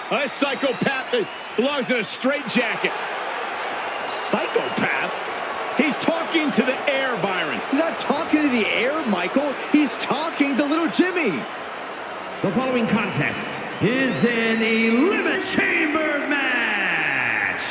A psychopath that belongs in a straitjacket. Psychopath? He's talking to the air, Byron. He's not talking to the air, Michael. He's talking to little Jimmy. The following contest is an Elimination Chamber match.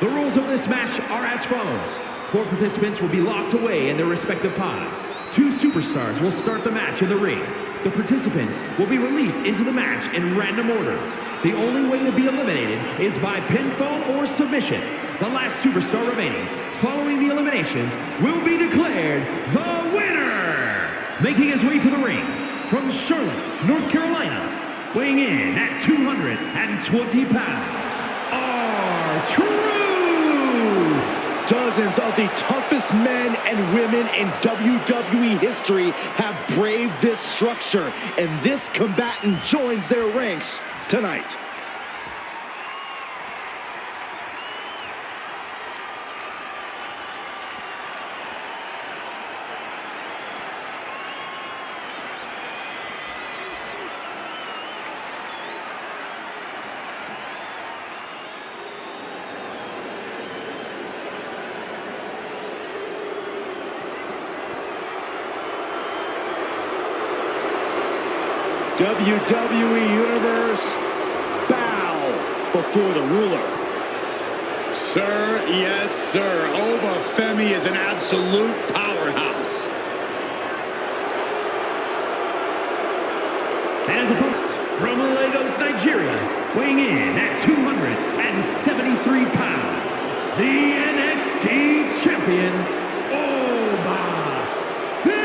The rules of this match are as follows. 4 participants will be locked away in their respective pods. 2 superstars will start the match in the ring. The participants will be released into the match in random order. The only way to be eliminated is by pinfall or submission. The last superstar remaining following the eliminations will be declared the winner. Making his way to the ring from Charlotte, North Carolina, weighing in at 220 pounds, R-Truth. Dozens of the toughest men and women in WWE history have braved this structure, and this combatant joins their ranks tonight. WWE Universe, bow before the ruler. Sir, yes, sir. Oba Femi is an absolute powerhouse. As a host from Lagos, Nigeria, weighing in at 273 pounds, the NXT champion, Oba Femi.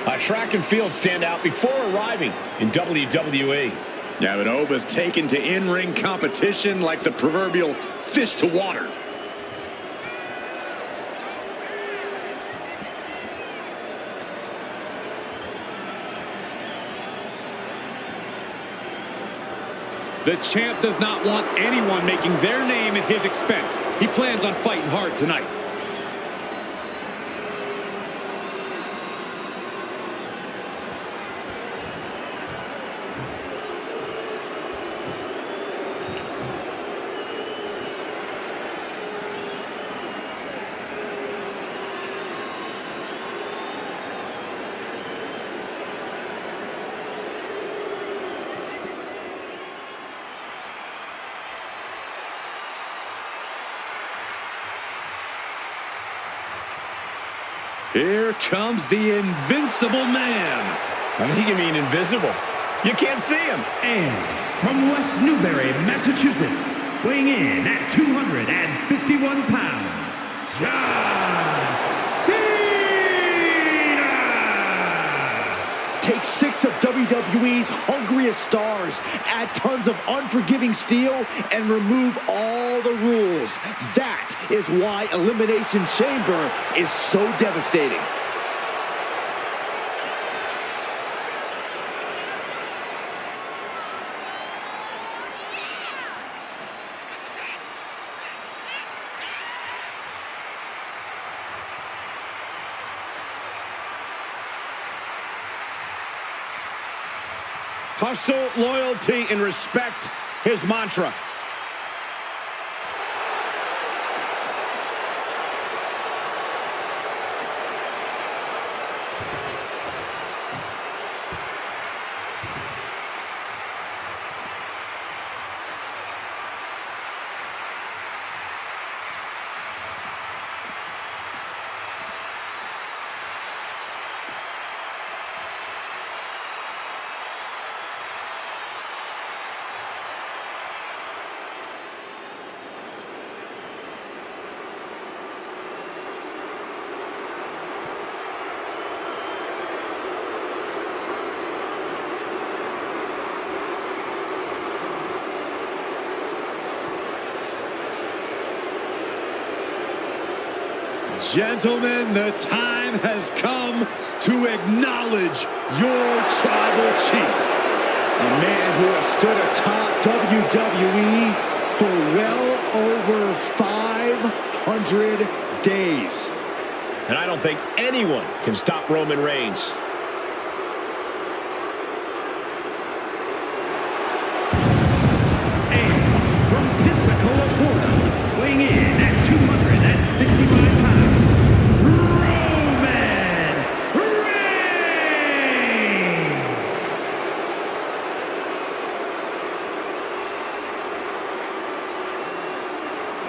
A track and field standout before arriving in WWE. Yeah, but Oba's taken to in-ring competition like the proverbial fish to water. The champ does not want anyone making their name at his expense. He plans on fighting hard tonight. Here comes the invincible man. I think you mean invisible. You can't see him. And from West Newbury, Massachusetts, weighing in at 251 pounds, John Cena! Take 6 of WWE's hungriest stars, add tons of unforgiving steel, and remove all the rules. That is why Elimination Chamber is so devastating. Hustle, loyalty, and respect, his mantra. Gentlemen, the time has come to acknowledge your tribal chief. A man who has stood atop WWE for well over 500 days. And I don't think anyone can stop Roman Reigns. And from Pensacola, Florida, weighing in at 265 pounds, Roman Reigns!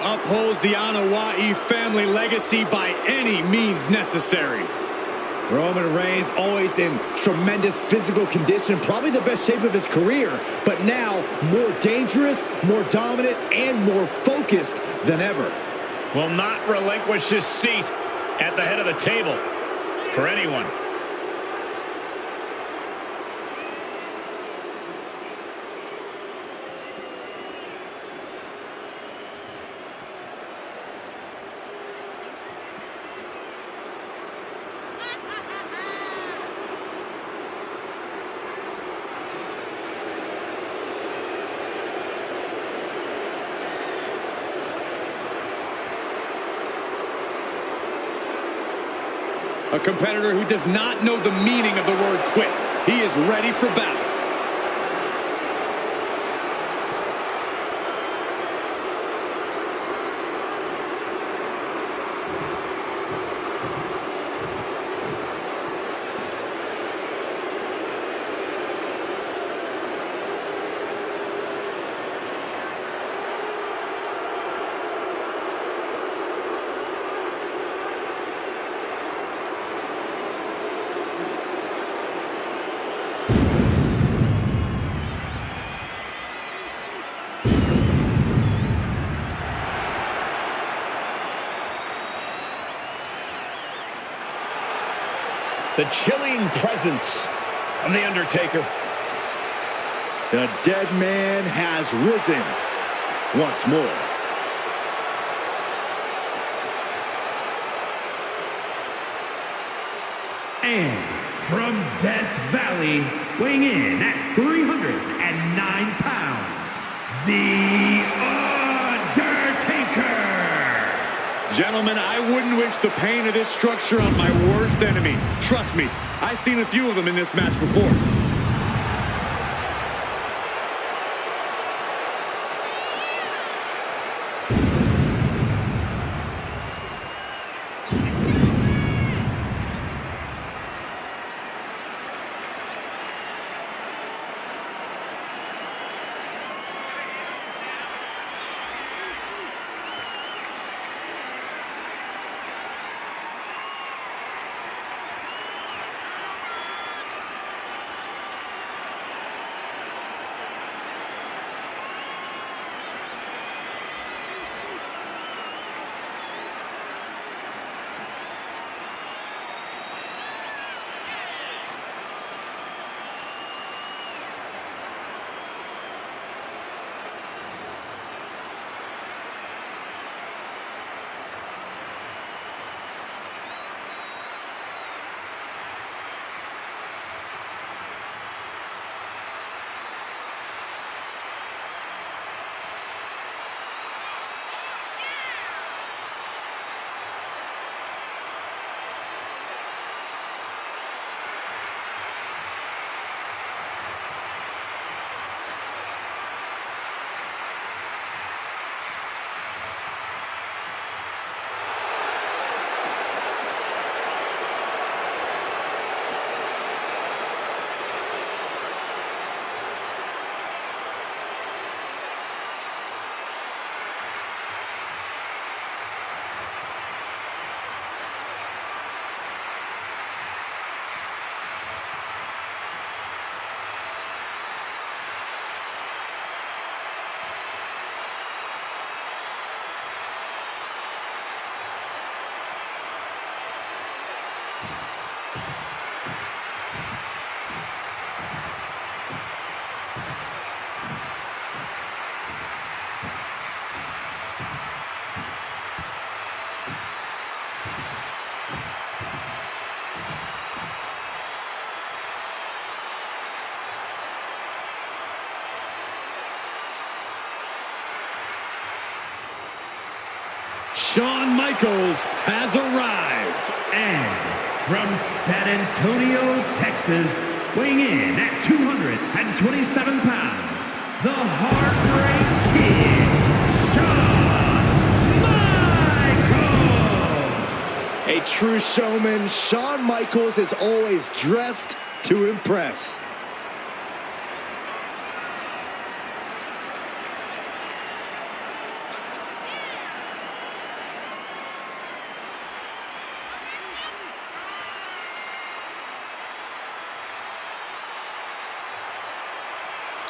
Upholds the Anoa'i family legacy by any means necessary. Roman Reigns always in tremendous physical condition, probably the best shape of his career, but now more dangerous, more dominant, and more focused than ever. Will not relinquish his seat at the head of the table for anyone. A competitor who does not know the meaning of the word quit. He is ready for battle. The chilling presence of The Undertaker. The dead man has risen once more. And from Death Valley, weighing in at 309 pounds, The Undertaker! Gentlemen, I wouldn't wish the pain of this structure on my worst enemy. Trust me, I've seen a few of them in this match before. Shawn Michaels has arrived. And from San Antonio, Texas, weighing in at 227 pounds, the Heartbreak Kid, Shawn Michaels. A true showman, Shawn Michaels is always dressed to impress.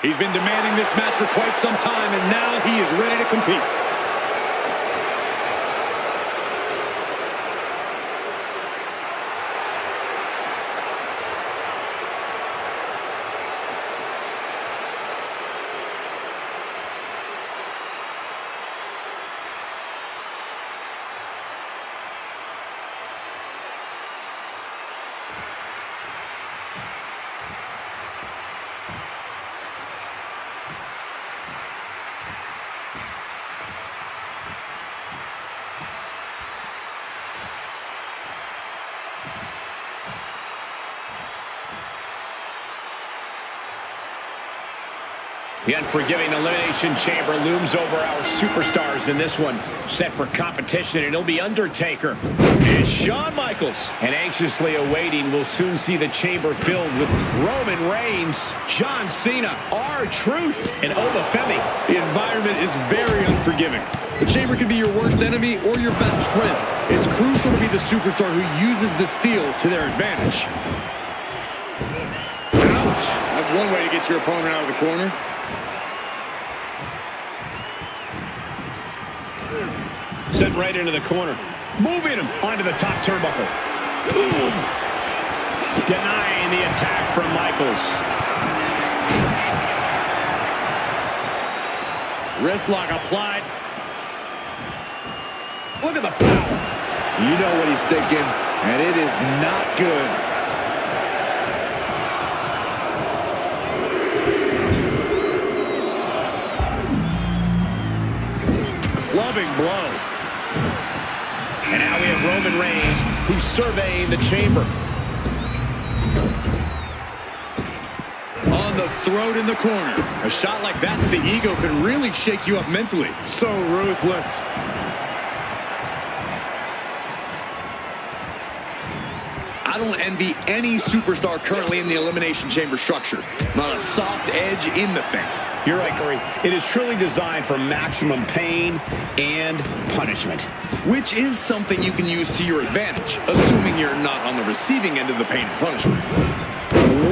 He's been demanding this match for quite some time, and now he is ready to compete. The unforgiving Elimination Chamber looms over our superstars in this one. Set for competition, and it'll be Undertaker and Shawn Michaels. And anxiously awaiting, we'll soon see the chamber filled with Roman Reigns, John Cena, R-Truth, and Obafemi. The environment is very unforgiving. The chamber can be your worst enemy or your best friend. It's crucial to be the superstar who uses the steel to their advantage. Ouch! That's one way to get your opponent out of the corner. Sent right into the corner. Moving him onto the top turnbuckle. Boom! Denying the attack from Michaels. Wrist lock applied. Look at the power. You know what he's thinking, and it is not good. Clubbing blow. And now we have Roman Reigns, who's surveying the chamber. On the throat in the corner. A shot like that to the ego can really shake you up mentally. So ruthless. I don't envy any superstar currently in the Elimination Chamber structure. Not a soft edge in the thing. You're right, Corey. It is truly designed for maximum pain and punishment. Which is something you can use to your advantage, assuming you're not on the receiving end of the pain and punishment.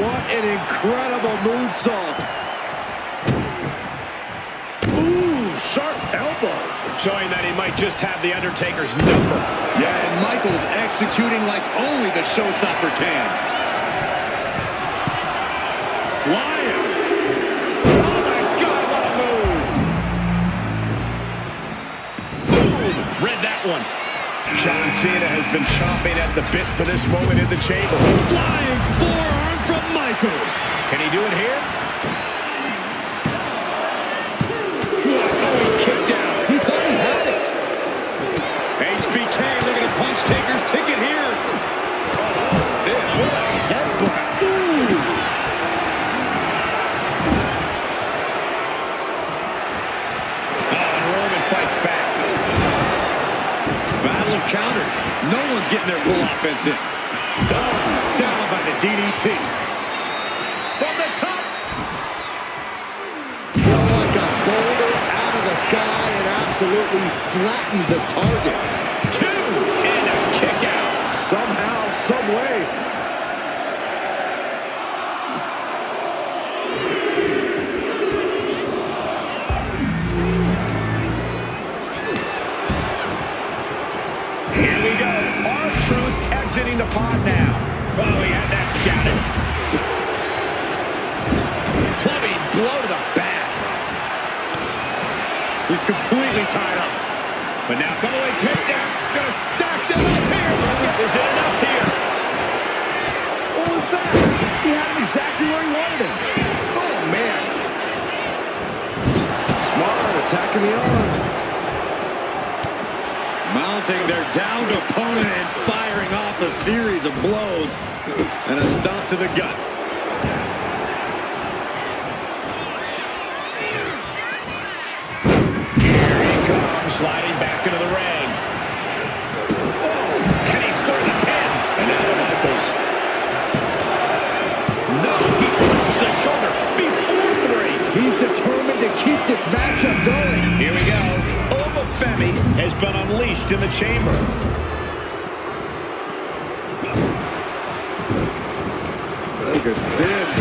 What an incredible moonsault. Ooh, sharp elbow. Showing that he might just have the Undertaker's number. Yeah, and Michaels executing like only the showstopper can. Flying. Oh my God, what a move. Boom, read that one. John Cena has been chomping at the bit for this moment in the chamber. Flying forearm from Michaels. Can he do it here? Kicked out. He thought he had it. HBK looking to punch Taker's ticket here. This, what a headbutt. Ooh. And Roman fights back. Battle of counters. No one's getting their full offense in. Down by the DDT. From the top. Like a boulder out of the sky and absolutely flattened the target. 2 and a kick out. Somehow, some way. Here we go. R-Truth exiting the pod now. Oh, he had that scouted. Clubbing blow to the back. He's completely tied up. But now, come away, takedown. Gonna stack them up here. Is it enough here? What was that? He had him exactly where he wanted him. Oh, man. Smart, attacking the arm. mounting their downed opponent and firing off a series of blows and a stomp to the gut. Here he comes, sliding back into the ring. Oh, can he score the pin? And now to Michaels. No, he pops the shoulder before 3. He's determined to keep this matchup going. Here we go. Femi has been unleashed in the chamber. Look at this.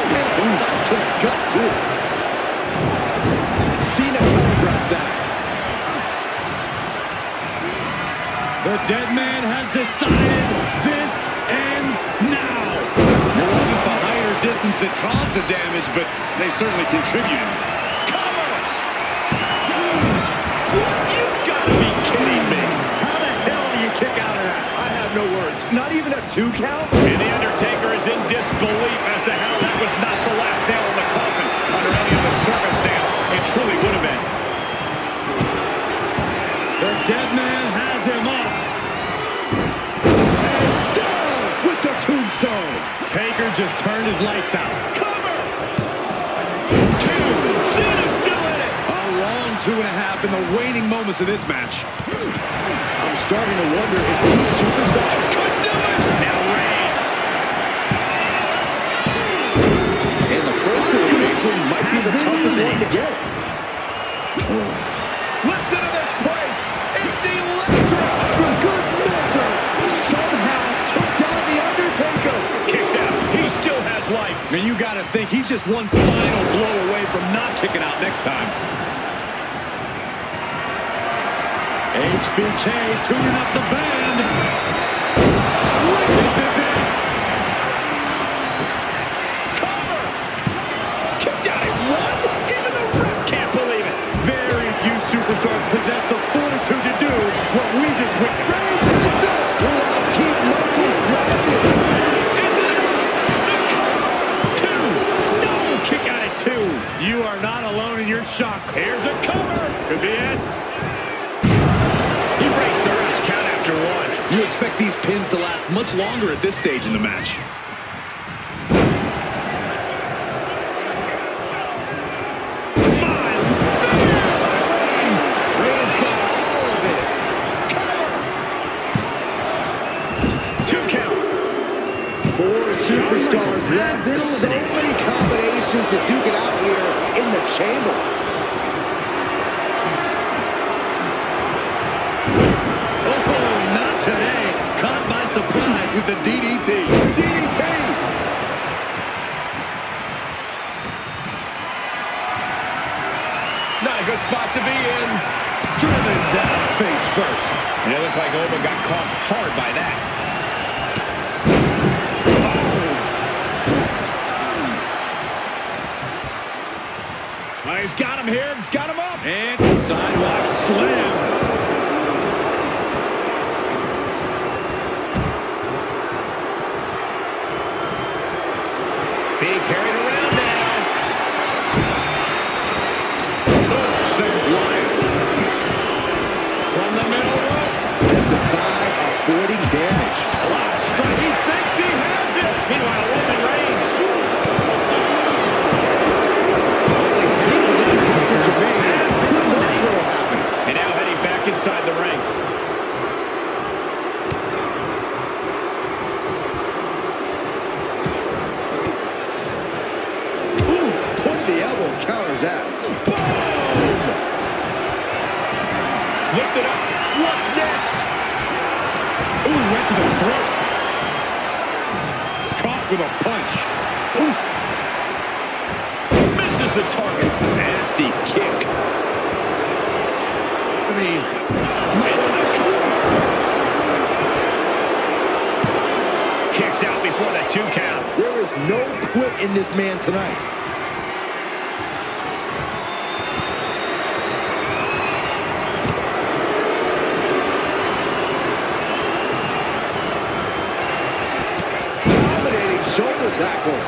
And to the gut, too. Cena telegraphed that. The dead man has decided this ends now. It wasn't the height or distance that caused the damage, but they certainly contributed. No words. Not even a 2 count? And The Undertaker is in disbelief as to how that was not the last nail in the coffin. Under any other circumstance, it truly would have been. The dead man has him up. And down with the tombstone. Taker just turned his lights out. Cover! 2. Cena's still in it. A long 2.5 in the waning moments of this match. I'm starting to wonder if these superstars could do it. Now Reigns. And the first situation might be the toughest one to get. Listen to this place. It's electric. For good measure. Somehow took down The Undertaker. Kicks out. He still has life. And you got to think he's just one final blow away from not kicking out next time. HBK tuning up the band. This is it. Cover. Kicked out at 1. Even the ref can't believe it. Very few superstars possess the fortitude to do what we just witnessed. Reigns hits it. Let's keep Michaels grounded. Is it the cover? 2. No. Kick out at 2. You are not alone in your shock. Here's a cover. Could be it. He breaks the ref's count after 1. You expect these pins to last much longer at this stage in the match. Reigns got all of it. Cover. 2 count. 4 superstars left. So many combinations to duke it out here in the chamber. With the DDT. DDT! Not a good spot to be in. Driven down face first. And it looked like Oba got caught hard by that. Oh, he's got him here. He's got him up. And sidewalk slam. Being carried around now. Sent flying. From the middle rope. Step aside, avoiding damage. A lot of strike. He thinks he has it. Meanwhile, Roman Reigns. Only half of the contestants remain. Who knows what will happen? And now heading back inside the ring. Counters that. Boom! Lifted up. What's next? Ooh, right to the throat. Caught with a punch. Oof. Misses the target. Nasty kick. Kicks out before the 2 count. There is no quit in this man tonight. Shoulder tackle.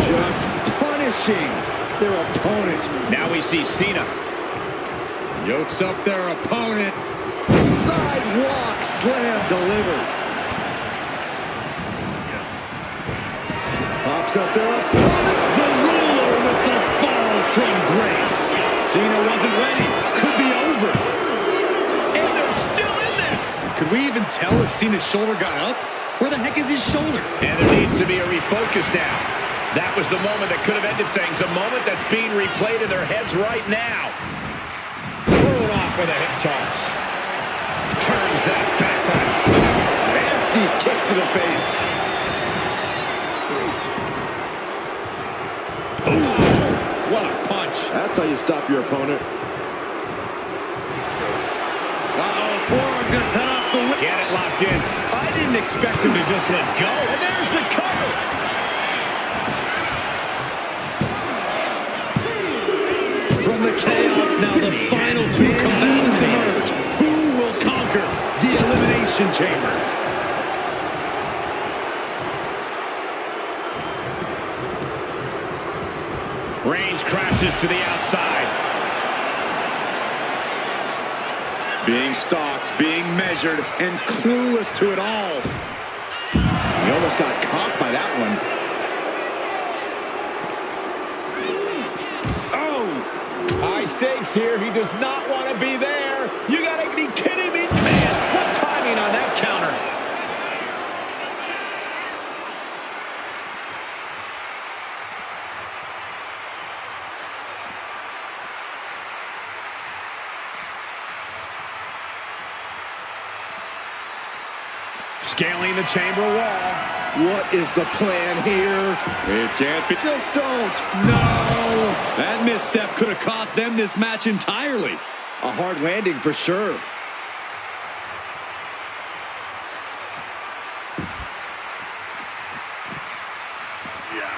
Just punishing their opponent. Now we see Cena. Yokes up their opponent. Sidewalk slam delivered. Pops up their opponent. The ruler with the fall from grace. Cena wasn't ready. Could be over. And they're still in this. Could we even tell if Cena's shoulder got up? Where the heck is his shoulder? And there needs to be a refocus now. That was the moment that could have ended things. A moment that's being replayed in their heads right now. Thrown off with a hip toss. Turns that back on Cena. Nasty kick to the face. Ooh, what a punch. That's how you stop your opponent. Forearm gonna cut off the whip. Get it locked in. I didn't expect him to just let go. And there's the cover. From the chaos, now the final two combatants emerge. Who will conquer the Elimination Chamber? Reigns crashes to the outside. Being stalked, being measured, and clueless to it all. He almost got caught by that one. Oh! High stakes here. He does not want to be there. You got to be kidding me. Man, what timing on that counter. Scaling the chamber wall. What is the plan here? It can't be. Just don't. No! That misstep could have cost them this match entirely. A hard landing for sure.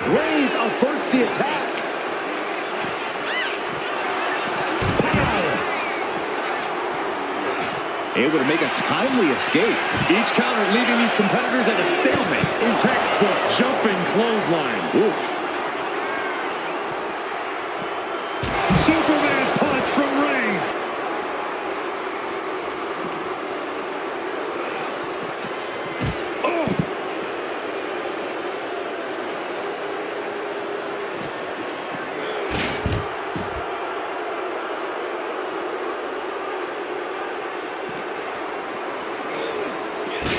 Reigns averts the attack. Able to make a timely escape. Each counter leaving these competitors at a stalemate. A textbook jumping clothesline. Oof. Superman punch from Reigns. Oh!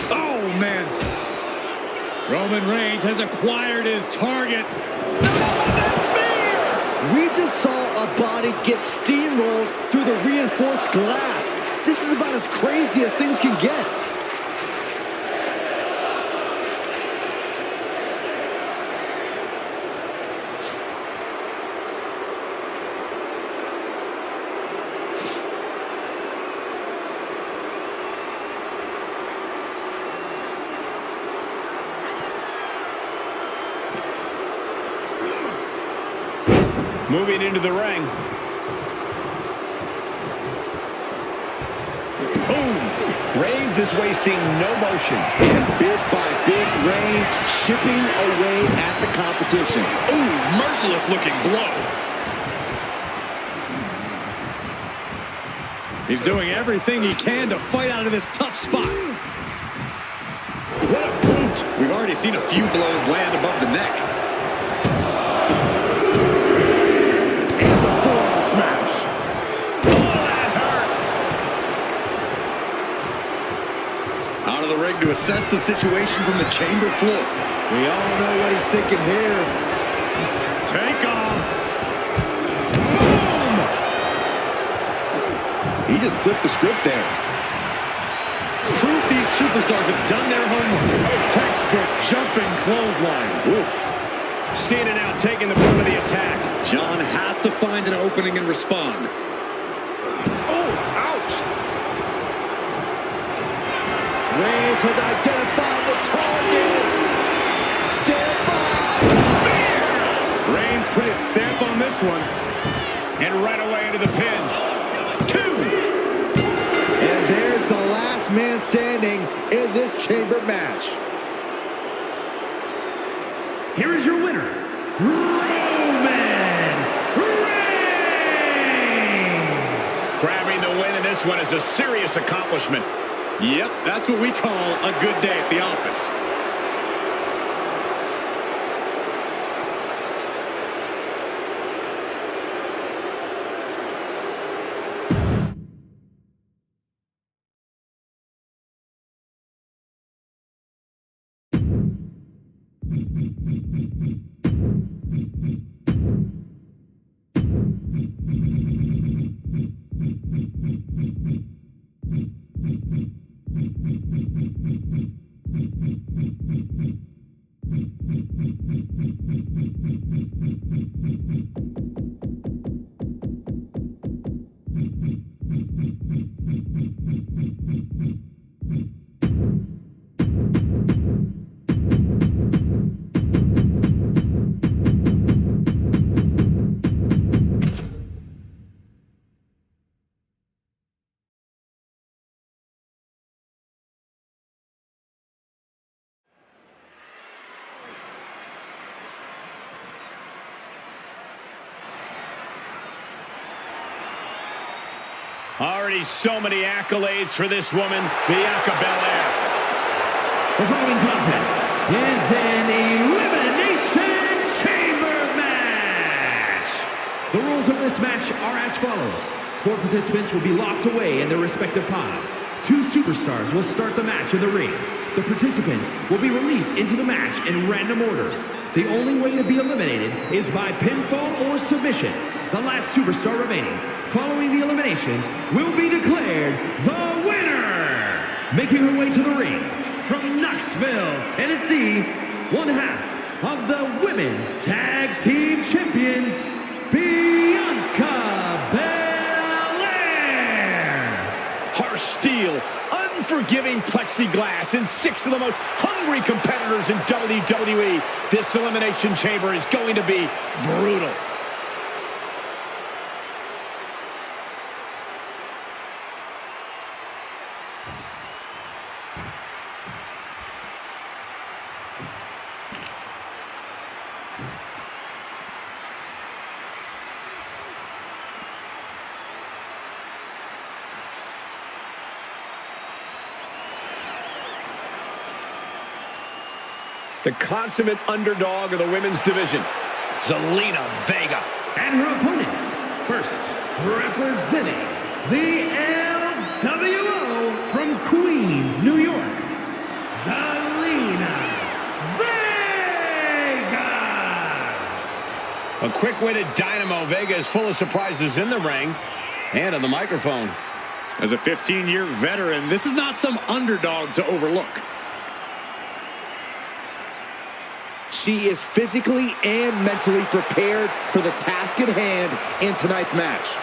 Oh, man. Roman Reigns has acquired his target. We just saw a body get steamrolled through the reinforced glass. This is about as crazy as things can get. Moving into the ring. Boom! Reigns is wasting no motion. And bit by bit, Reigns chipping away at the competition. Ooh, merciless looking blow. He's doing everything he can to fight out of this tough spot. What a boot! We've already seen a few blows land above the neck. And the forearm smash. Oh, that hurt. Out of the ring to assess the situation from the chamber floor. We all know what he's thinking here. Take off. Boom! He just flipped the script there. Proof these superstars have done their homework. A textbook jumping clothesline. Oof. Cena now taking the brunt of the attack. John has to find an opening and respond. Oh, ouch! Reigns has identified the target. Stand by. Reigns put his stamp on this one. And right away into the pin. 2. And there's the last man standing in this chamber match. Here is your winner, Roman this one is a serious accomplishment. Yep, that's what we call a good day at the office. Already so many accolades for this woman, Bianca Belair. The following contest is an Elimination Chamber match. The rules of this match are as follows. 4 participants will be locked away in their respective pods. 2 superstars will start the match in the ring. The participants will be released into the match in random order. The only way to be eliminated is by pinfall or submission. The last superstar remaining following the eliminations will be declared the winner. Making her way to the ring from Knoxville, Tennessee, one half of the Women's Tag Team Champions, Bianca Belair. Harsh steel, unforgiving plexiglass, and 6 of the most hungry competitors in WWE. This Elimination Chamber is going to be brutal. The consummate underdog of the women's division, Zelina Vega. And her opponents, first representing the LWO from Queens, New York, Zelina Vega. A quick-witted dynamo, Vega is full of surprises in the ring and on the microphone. As a 15-year veteran, this is not some underdog to overlook. She is physically and mentally prepared for the task at hand in tonight's match.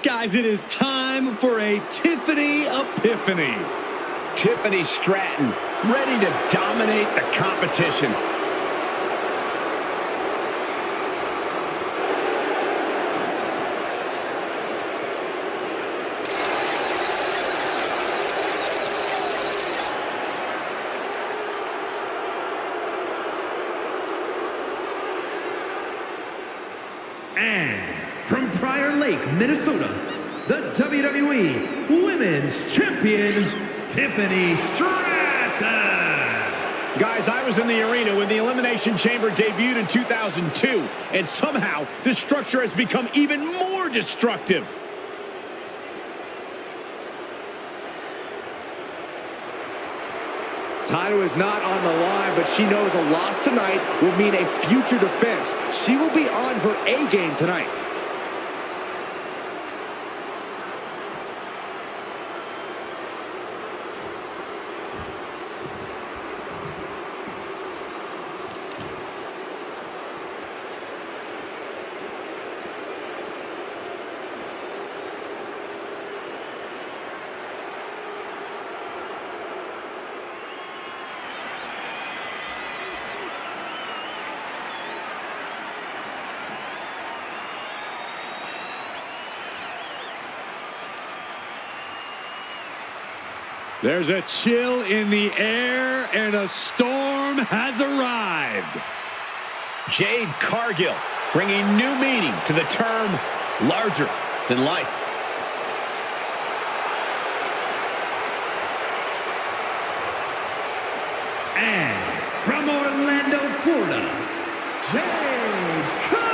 Guys, it is time for a Tiffany Epiphany. Tiffany Stratton, ready to dominate the competition. And from Prior Lake, Minnesota, the WWE Women's Champion, Tiffany Stratton. Guys, I was in the arena when the Elimination Chamber debuted in 2002, and somehow this structure has become even more destructive. Title is not on the line, but she knows a loss tonight will mean a future defense. She will be on her A game tonight. There's a chill in the air, and a storm has arrived. Jade Cargill bringing new meaning to the term larger than life. And from Orlando, Florida, Jade Cargill.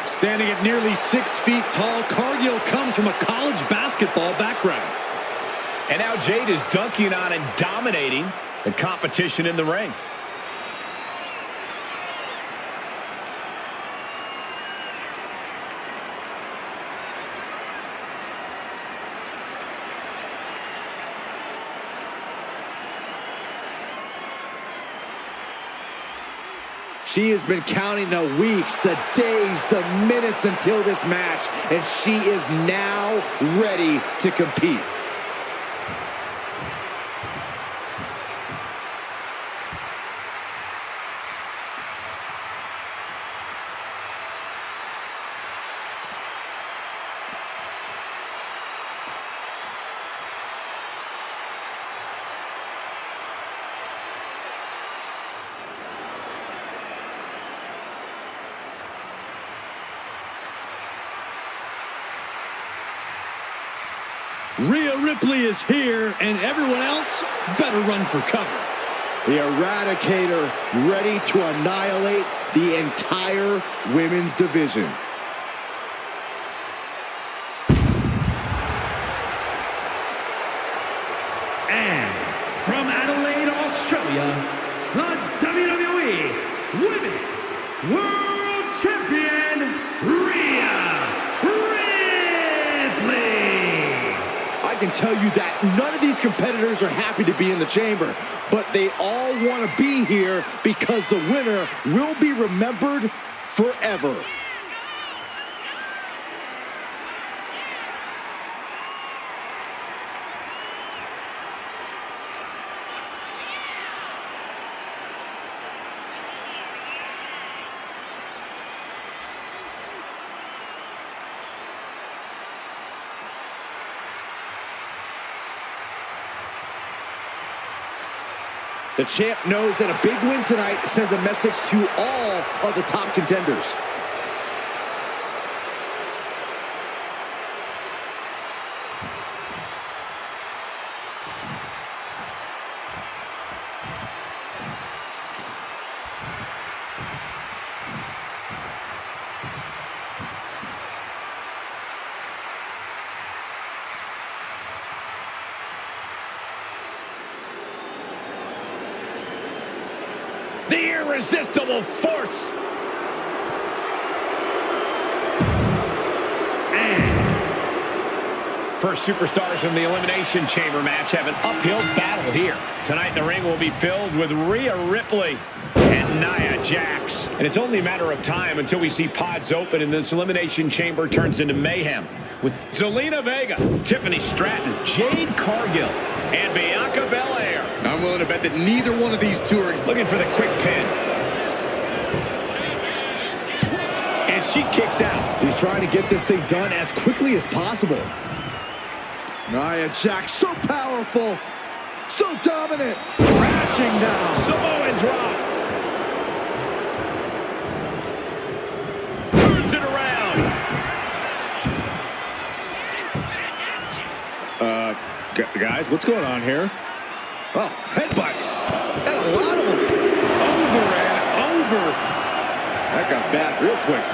Standing at nearly 6 feet tall, Cargill comes from a college basketball background. And now Jade is dunking on and dominating the competition in the ring. She has been counting the weeks, the days, the minutes until this match, and she is now ready to compete. Rhea Ripley is here, and everyone else better run for cover. The Eradicator ready to annihilate the entire women's division. And from Adelaide, Australia, the WWE Women's World Champion, Rhea Ripley. I can tell you that none of these competitors are happy to be in the chamber, but they all want to be here because the winner will be remembered forever. The champ knows that a big win tonight sends a message to all of the top contenders. The irresistible force. And First superstars from the Elimination Chamber match have an uphill battle here. Tonight the ring will be filled with Rhea Ripley and Nia Jax. And it's only a matter of time until we see pods open and this Elimination Chamber turns into mayhem. With Zelina Vega, Tiffany Stratton, Jade Cargill, and Bianca Belair. I'm willing to bet that neither one of these two are Looking for the quick pin. And she kicks out. She's trying to get this thing done as quickly as possible. Nia Jax, so powerful, so dominant. Crashing down. Samoan drop. Turns it around. Guys, what's going on here? Oh, headbutts. And a lot of them. Over and over. That got bad real quick.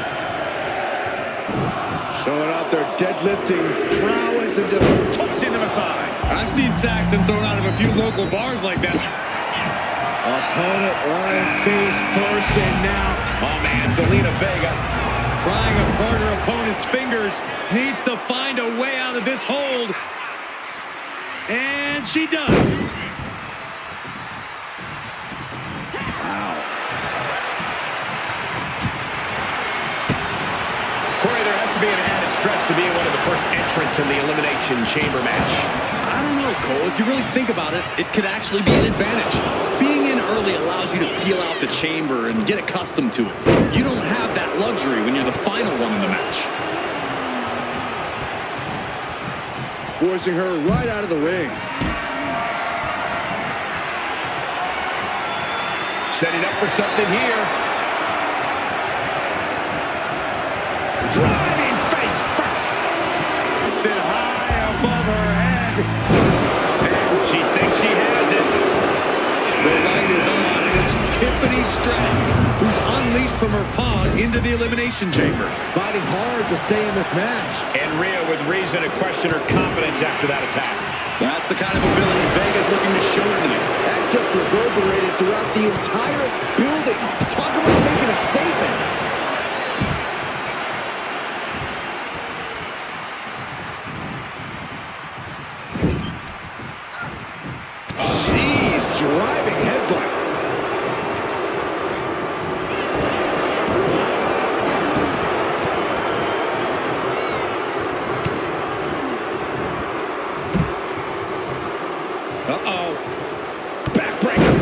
Showing off their deadlifting prowess and just Tossing them aside. I've seen Saxton thrown out of a few local bars like that. opponent lying face first, and now. Oh, man, Zelina Vega. Prying apart her opponent's fingers. Needs to find a way out of this hold. And she does. Corey, there has to be an added stress to being one of the first entrants in the Elimination Chamber match. I don't know, Cole. If you really think about it, it could actually be an advantage. Being in early allows you to feel out the chamber and get accustomed to it. You don't have that luxury when you're the final one in the match. forcing her right out of the ring. Setting up for something here. Driving face first. Lifted high above her head. And she thinks she has it. The light is on, and it's Tiffany Stratton, who's unleashed from her pod into the Elimination Chamber. Fighting hard to stay in this match. And Rhea with reason to question her confidence after that attack. That's the kind of ability Vega's looking to show tonight. That just reverberated throughout the entire building. Talk about making a statement. Jeez, driving headbutt. Uh-oh. Backbreaker.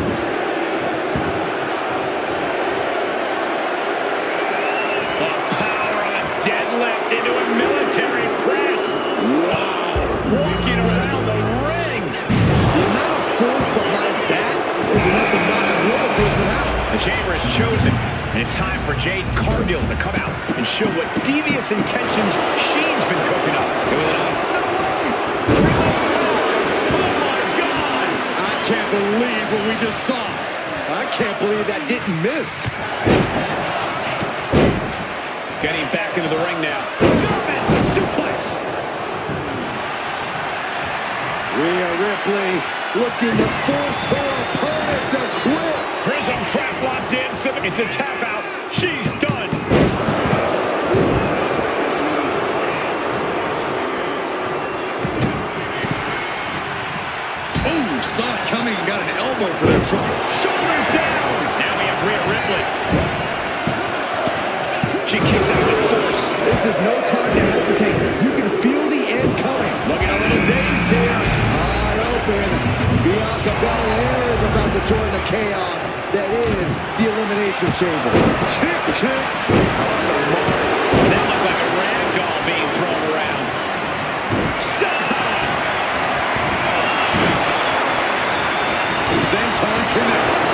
The power of a deadlift into a military press. Wow. Walking around the ring. The amount of force behind that is enough to knock a real person out. The chamber is chosen, and it's time for Jade Cargill to come out and show what devious intentions she's been cooking up. It was an no way. Oh my God! I can't believe what we just saw. I can't believe that didn't miss. Getting back into the ring now. German suplex. Rhea Ripley looking to force her opponent to quit. Prism trap locked in. It's a tap out. She's done. Oh, saw it coming and got an elbow for that trouble. Shoulders down. Now we have Rhea Ripley. She kicks out with force. This is no time to hesitate. You can feel the end coming. Looking a little dazed here. Wide open. Bianca Belair is about to join the chaos that is the Elimination Chamber. Kick. That looked like a rag doll being thrown around. Senton. Senton connects.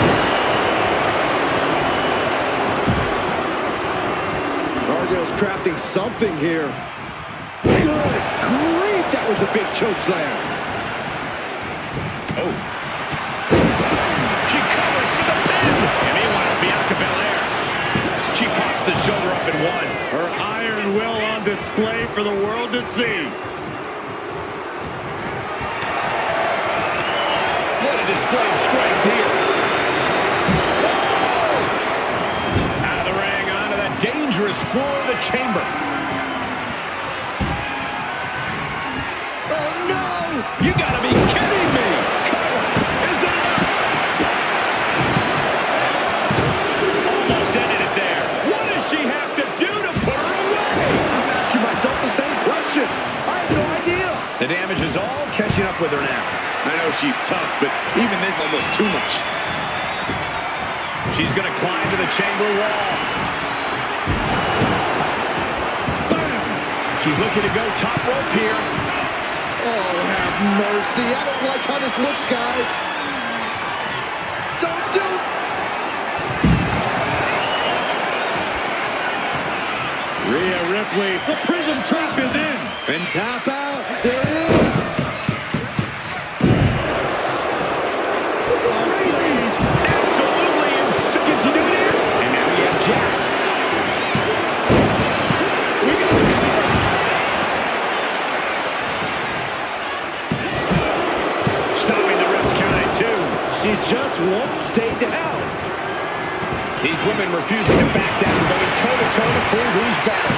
Cargill's crafting something here. Good grief, that was a big choke slam. Oh. She covers for the pin. And meanwhile, Bianca Belair. She pops the shoulder up in one. Her iron will on display for the world to see. What a display of strength here. Out of the ring, onto the dangerous floor of the chamber. Oh no! You gotta be kidding me! Cover! Is it enough? Almost ended it there. What does she have to do to put her away? I'm asking myself the same question. I have no idea. The damage is all catching up with her now. I know she's tough, but even this is almost too much. She's gonna climb to the chamber wall. Boom! She's looking to go top rope here. Oh, have mercy. I don't like how this looks, guys. Don't do it. Rhea Ripley, the Prism Trap is in. And tap out. There it is. This is crazy. Absolutely insane. Can she do it here? And now we have Jax. We got the cover. Stopping the ref's count at 2. She just won't stay down. These women refusing to back down, going toe-to-toe to prove who's better.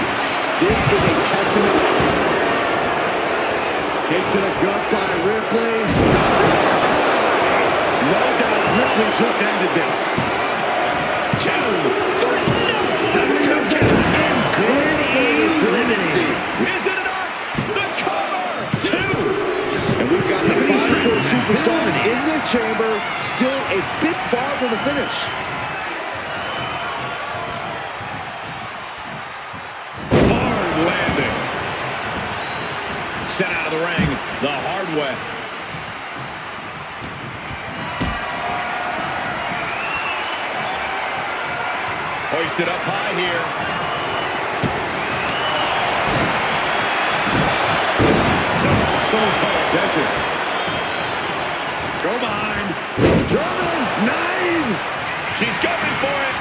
This is a testament. Kick to the gut by Ripley. No doubt Ripley just ended this. 2, 3, 2 count. Eliminated. Is it enough? The cover. 2. And we've got the 5-4 superstars in their chamber, still a bit far from the finish. Hard landing. sent out of the ring the hard way. Hoisted up high here. So-called dentist. Go behind. German 9. She's going for it.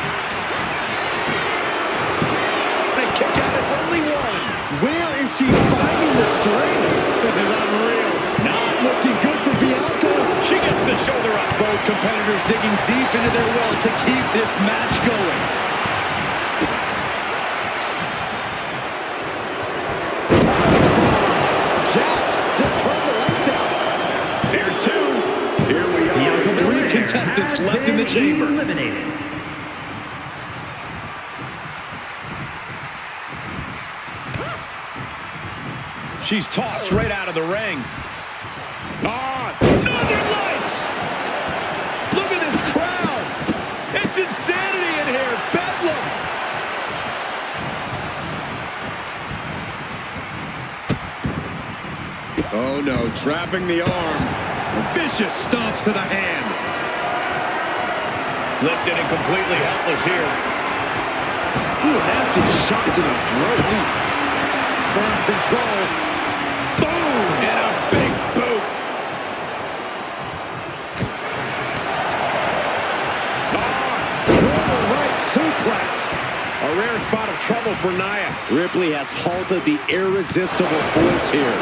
The kick out is only one. Where is she finding the strength? This is unreal. Not looking good for Bianca. She gets the shoulder up. Both competitors digging deep into their well to keep this match going. Contestants left in the chamber. Eliminated. She's tossed right out of the ring. Northern Lights! Look at this crowd! It's insanity in here! Bedlam! Oh no, trapping the arm. Vicious stomps to the hand. Lifted and completely helpless here. Ooh, a nasty shot to the throat. Firm control. Boom! And a big boot. Northern Lights suplex. A rare spot of trouble for Nia. Ripley has halted the irresistible force here.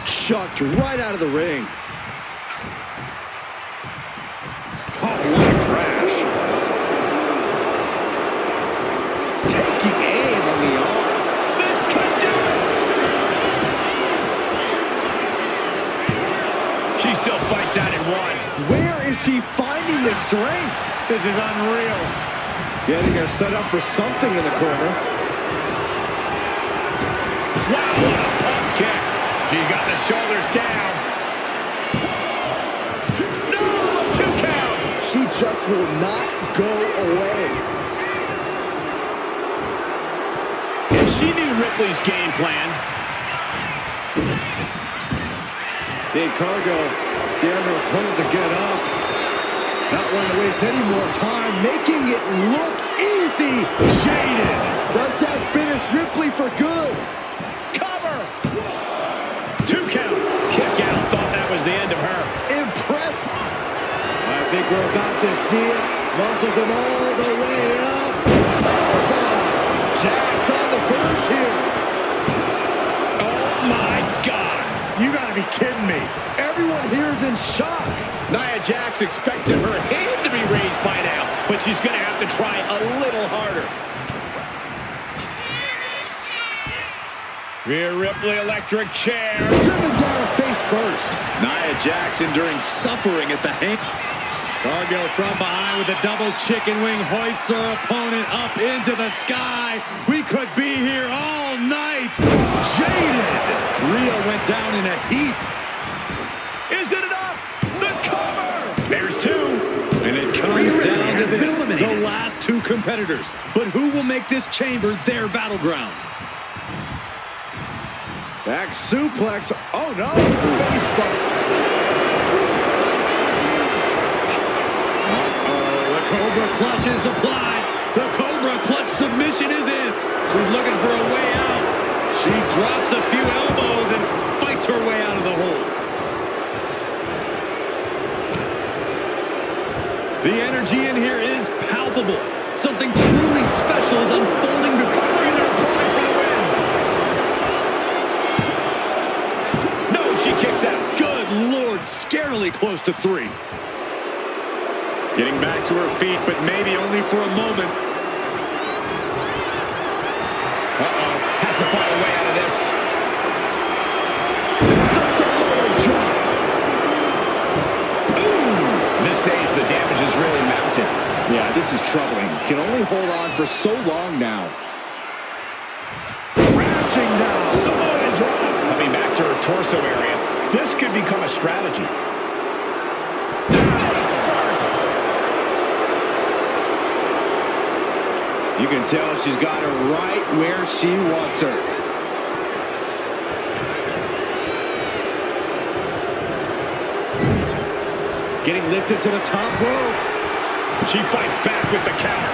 Chucked right out of the ring. Oh, what a crash. Taking aim on the arm. This could do it! She still fights out in one. Where is she finding the strength? This is unreal. Getting her set up for something in the corner. Wow, what a pump kick. She's got the shoulders down. No, 2 count. She just will not go away. And she knew Ripley's game plan. Big Cargo daring her opponent to get up. Not wanting to waste any more time, making it look easy. Jaded. Does that finish Ripley for good? Cover. 2 count. Kick out. Thought that was the end of her. Impressive. I think we're about to see it. Muscles him all the way up. Powerbomb. Jack's on the verge here. Oh, my God. You gotta be kidding me. Everyone here is in shock. Nia Jax expected her hand to be raised by now, but she's going to have to try a little harder. Rhea Ripley, electric chair. Driven down face first. Nia Jax enduring suffering at the hand. Cargill from behind with a double chicken wing hoists her opponent up into the sky. We could be here all night. Jaded. Rhea went down in a heap. Is it enough? The cover. There's 2. And it comes down to this, eliminated. the last 2 competitors. But who will make this chamber their battleground? Back suplex. Oh no. Face buster. The Cobra clutch is applied. The Cobra clutch submission is in. She's looking for a way out. She drops a few elbows and fights her way out of the hole. The energy in here is palpable. Something truly special is unfolding before their opponent for the win. No, she kicks out. Good Lord, scarily close to 3. Getting back to her feet, but maybe only for a moment. Uh-oh. Has to find a way out of this. This stage, the damage is really mounted. Yeah, this is troubling. Can only hold on for so long now. Crashing down. Samoan drop. Coming back to her torso area. This could become a strategy. Down. You can tell she's got her right where she wants her. Getting lifted to the top rope. She fights back with the counter.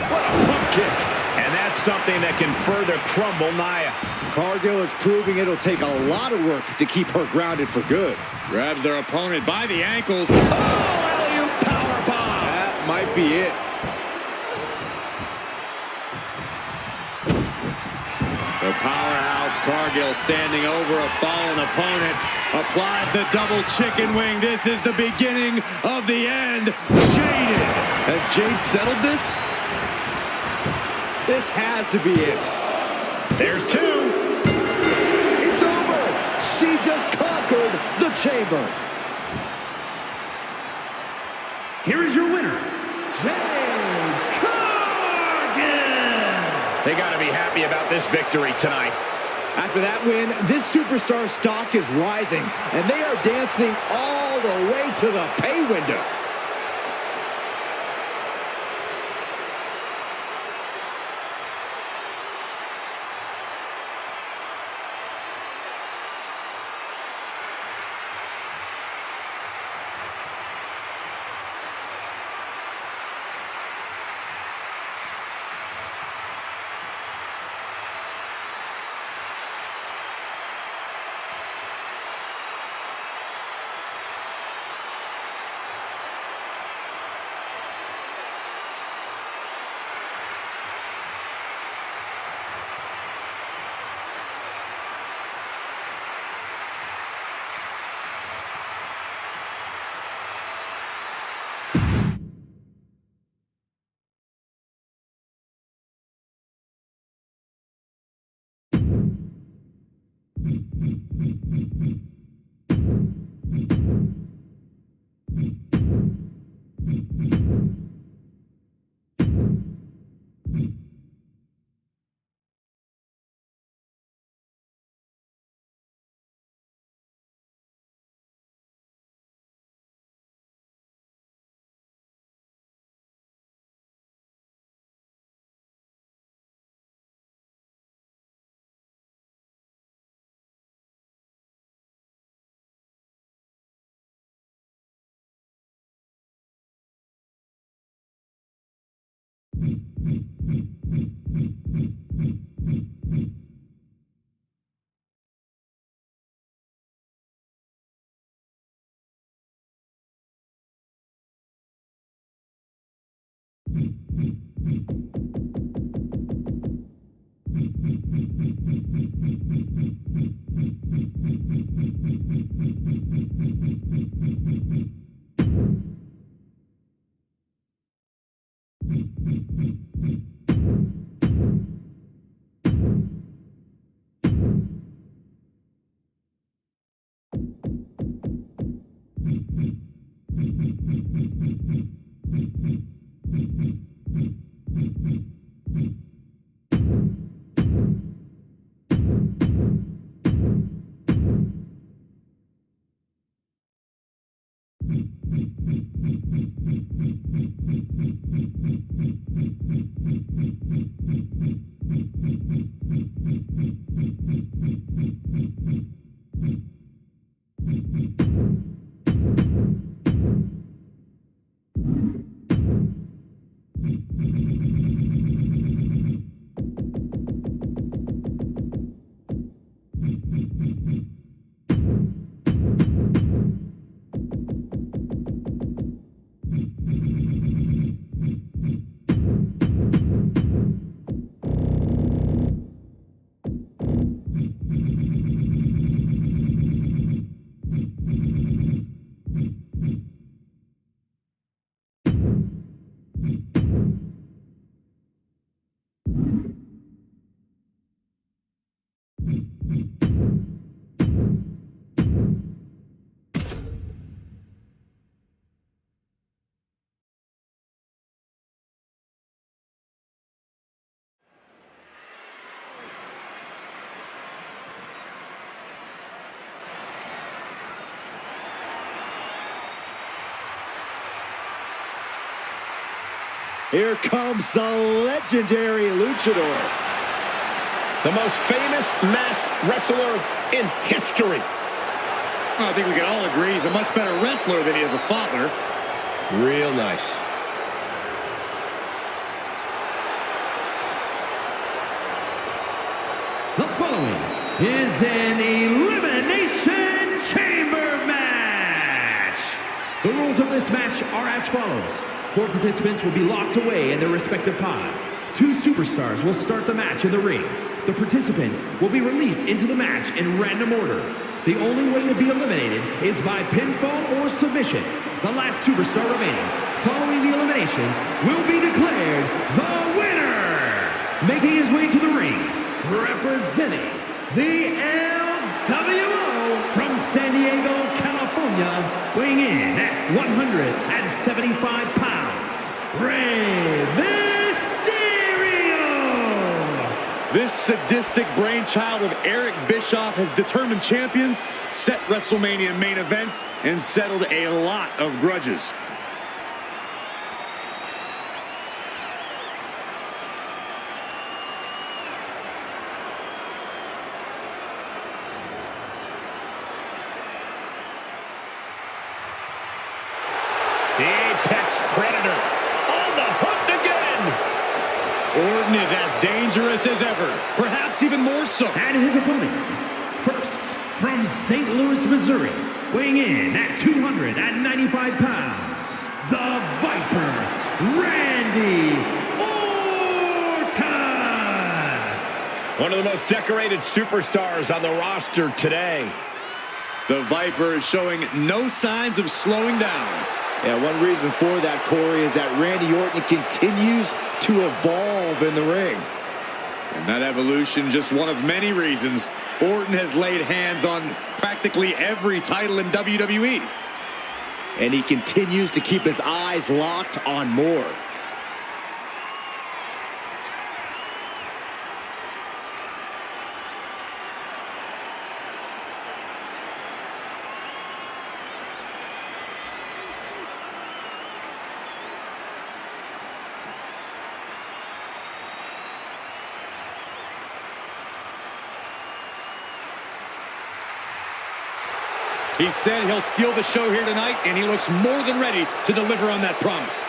What a pump kick. And that's something that can further crumble Nia. Cargill is proving it'll take a lot of work to keep her grounded for good. Grabs their opponent by the ankles. Oh, alley-oop powerbomb. That might be it. The powerhouse Cargill standing over a fallen opponent. Applies the double chicken wing. This is the beginning of the end. Jaded. Has Jade settled this? This has to be it. There's two. It's over. She just conquered the chamber. Here is your winner, Jade Cargill. They got to be happy about this victory tonight. After that win, this superstar stock is rising, and they are dancing all the way to the pay window. Here comes the legendary luchador. The most famous masked wrestler in history. I think we can all agree he's a much better wrestler than he is a father. Real nice. The following is an Elimination Chamber match. The rules of this match are as follows. 4 participants will be locked away in their respective pods. 2 superstars will start the match in the ring. The participants will be released into the match in random order. The only way to be eliminated is by pinfall or submission. The last superstar remaining following the eliminations will be declared the winner. Making his way to the ring, representing the LWO from San Diego, California, weighing in at 175 pounds, Rey Mysterio. This sadistic brainchild of Eric Bischoff has determined champions, set WrestleMania main events, and settled a lot of grudges. The Apex Predator on the hook again. Orton is as dangerous as ever, perhaps even more so. And his opponents, first from St. Louis, Missouri, weighing in at 295 pounds, the Viper, Randy Orton. One of the most decorated superstars on the roster today. The Viper is showing no signs of slowing down. Yeah, one reason for that, Corey, is that Randy Orton continues to evolve in the ring. And that evolution, just one of many reasons Orton has laid hands on practically every title in WWE. And he continues to keep his eyes locked on more. He said he'll steal the show here tonight, and he looks more than ready to deliver on that promise.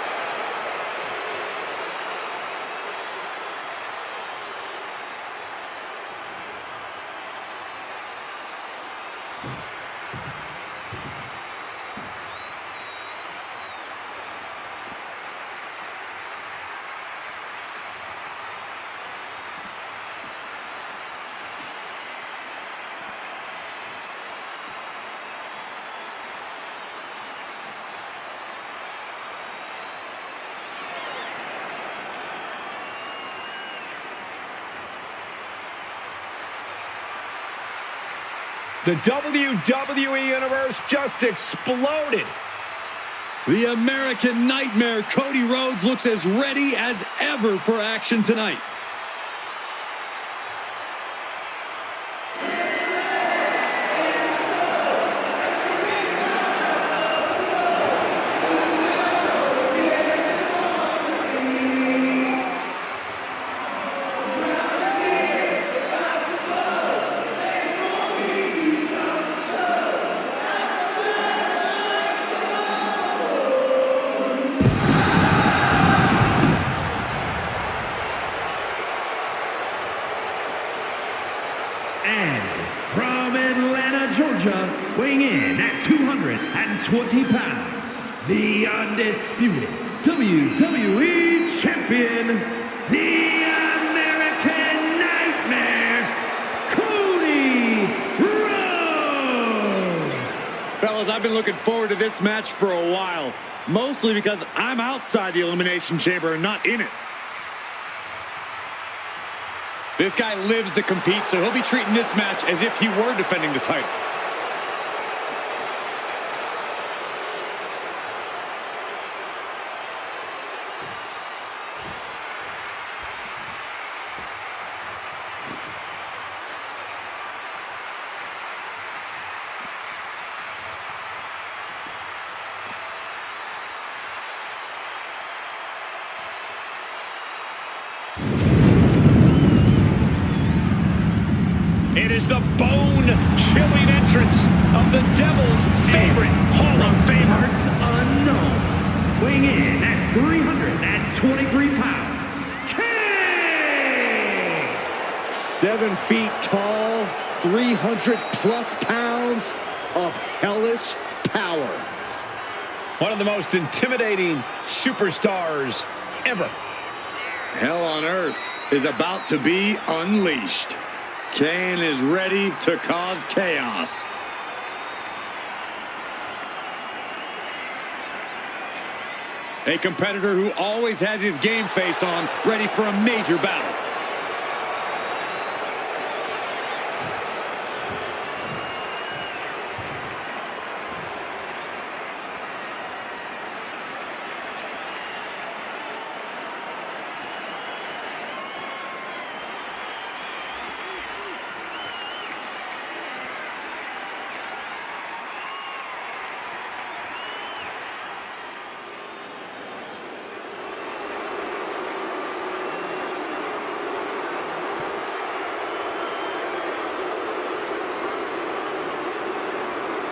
The WWE Universe just exploded. The American Nightmare, Cody Rhodes, looks as ready as ever for action tonight. Weighing in at 220 pounds, the undisputed WWE Champion, the American Nightmare, Cody Rhodes. Fellas, I've been looking forward to this match for a while, mostly because I'm outside the Elimination Chamber and not in it. This guy lives to compete, so he'll be treating this match as if he were defending the title. It is the bone-chilling entrance of the Devil's favorite Hall of Famer. Parts unknown, weighing in at 323 pounds, King! 7 feet tall, 300+ pounds of hellish power. One of the most intimidating superstars ever. Hell on earth is about to be unleashed. Kane is ready to cause chaos. A competitor who always has his game face on, ready for a major battle.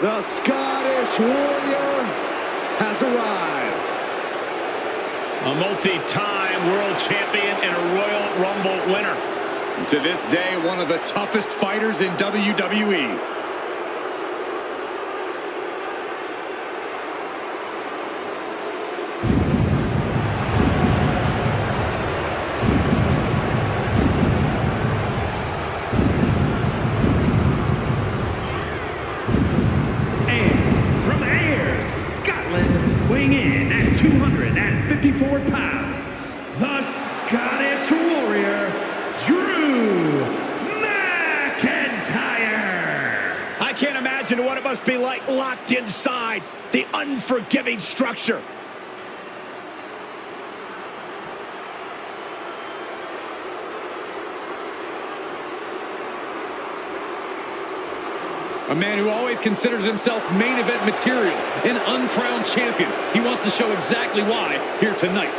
The Scottish Warrior has arrived. A multi-time world champion and a Royal Rumble winner. To this day, one of the toughest fighters in WWE. Weighing in at 254 pounds, the Scottish Warrior, Drew McIntyre. I can't imagine what it must be like locked inside the unforgiving structure. A man who always considers himself main event material, an uncrowned champion. He wants to show exactly why here tonight.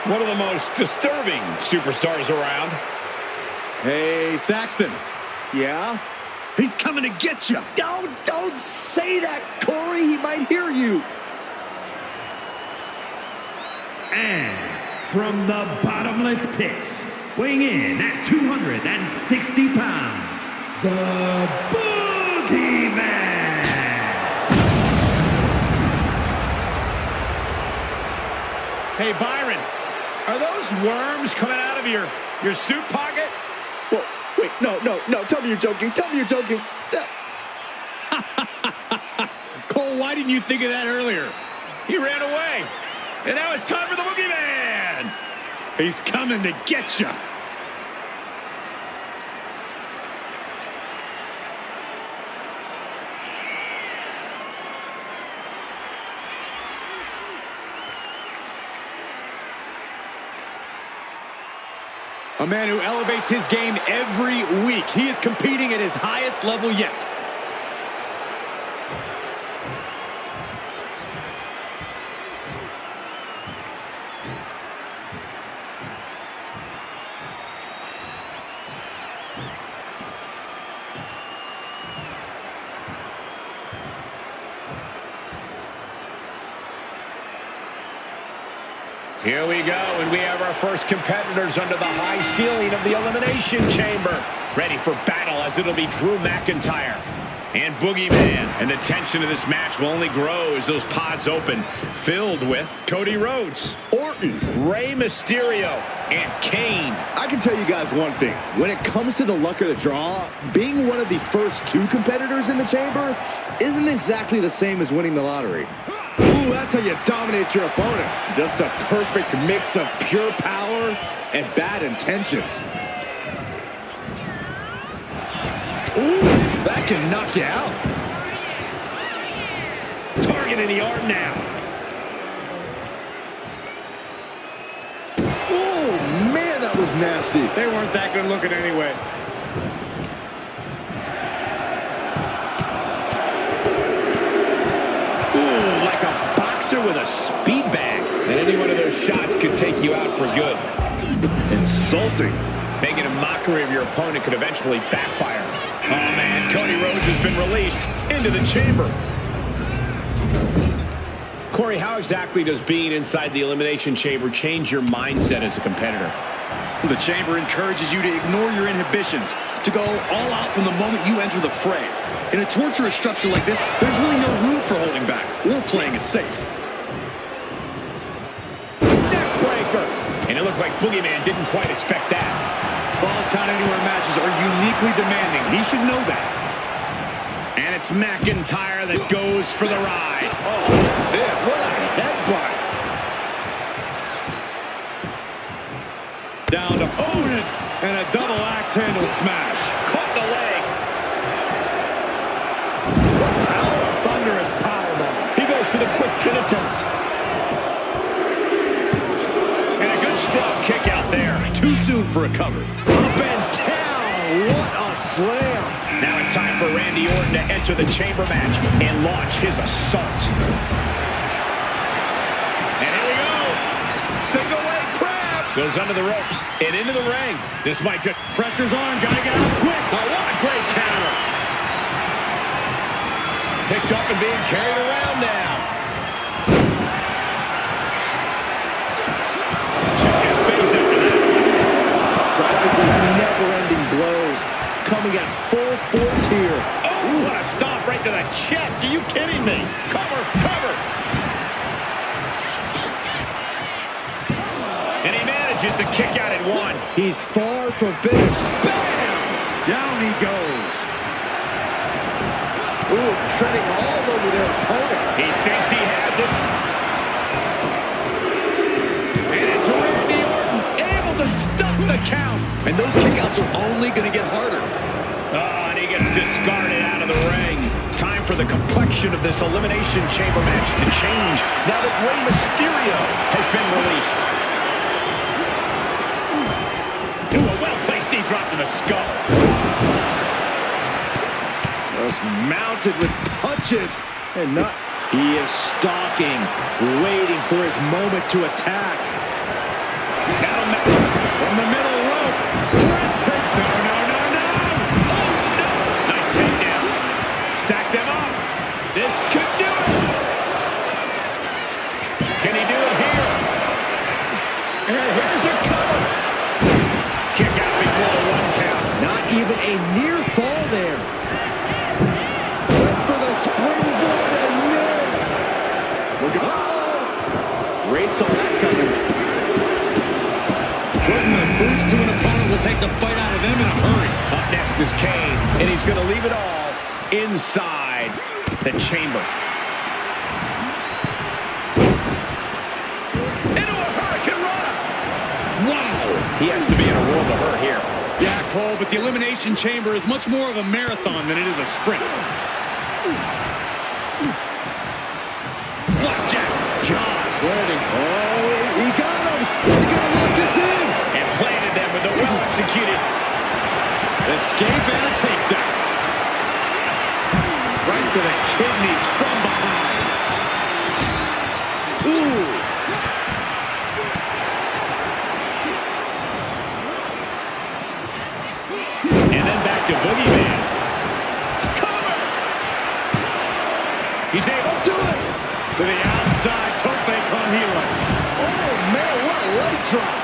One of the most disturbing superstars around. Hey, Saxton. Yeah? He's coming to get you. Don't say that, Corey. He might hear you. And from the bottomless pits, weighing in at 260 pounds, the Boogeyman. Hey, Byron, are those worms coming out of your suit pocket? Well, wait, no. Tell me you're joking. Cole, why didn't you think of that earlier? He ran away. And now it's time for the Boogeyman. He's coming to get you. A man who elevates his game every week. He is competing at his highest level yet. Here we go, and we have our first competitors under the high ceiling of the Elimination Chamber. Ready for battle, as it'll be Drew McIntyre and Boogeyman. And the tension of this match will only grow as those pods open, filled with Cody Rhodes, Orton, Rey Mysterio, and Kane. I can tell you guys one thing. When it comes to the luck of the draw, being one of the first two competitors in the chamber isn't exactly the same as winning the lottery. Ooh, that's how you dominate your opponent. Just a perfect mix of pure power and bad intentions. Ooh, that can knock you out. Targeting the arm now. Oh, man, that was nasty. They weren't that good looking anyway. Ooh, like a boxer with a speed bag. And any one of those shots could take you out for good. Insulting. Making a mockery of your opponent could eventually backfire. Oh, man, Cody Rhodes has been released into the chamber. Corey, how exactly does being inside the Elimination Chamber change your mindset as a competitor? The chamber encourages you to ignore your inhibitions, to go all out from the moment you enter the fray. In a torturous structure like this, there's really no room for holding back or playing it safe. Neckbreaker! And it looked like Boogeyman didn't quite expect that. Falls Count Anywhere matches are uniquely demanding. He should know that. And it's McIntyre that goes for the ride. Oh, this, what a headbutt. Down to opponent and a double axe handle smash. Caught the leg. Thunderous powerbomb. He goes for the quick pin attempt. And a good strong kick out there. Too soon for a cover. Up and down. What a slam. Now it's time for Randy Orton to enter the chamber match and launch his assault. And here we go. Single leg crab. Goes under the ropes and into the ring. This might just... Pressure's on. Gotta get out quick. Oh, what a great counter. Picked up and being carried around now. Chicken face after that. Practically never-ending blows. Coming at full force here. Oh, what a stomp right to the chest. Are you kidding me? Cover, cover. And he manages to kick out at one. He's far from finished. Bam! Down he goes. Ooh, treading all over their opponents. He thinks he has it. And it's Randy Orton able to stop the count. And those kickouts are only going to get harder. Oh, and he gets discarded out of the ring. Time for the complexion of this Elimination Chamber match to change now that Rey Mysterio has been released. Ooh, a well-placed knee drop to the skull. Just mounted with punches and not. He is stalking, waiting for his moment to attack. Now From the middle rope. No. Oh, no. Nice takedown. Stack them up. This could do it. Can he do it here? And here's a cover. Kick out before the 1 count. Not even a near fall there. Went for the springboard and miss. Look at Ray saw that coming. Putting the boots to an opponent will take the fight out of them in a hurry. Up next is Kane, and he's going to leave it all inside the chamber. Into a Hurricane Rana. Wow. He has to be in a world of hurt here. Yeah, Cole, but the Elimination Chamber is much more of a marathon than it is a sprint. Flapjack. Gosh, landing. Oh, he got him. Is he going to lock this in? And planted them with a well-executed. Escape and a takedown. Right to the kidneys from behind. Ooh. And then back to Boogeyman. Cover! He's able to do it. To the outside. Tope con hilo. Oh, man, what a leg drop.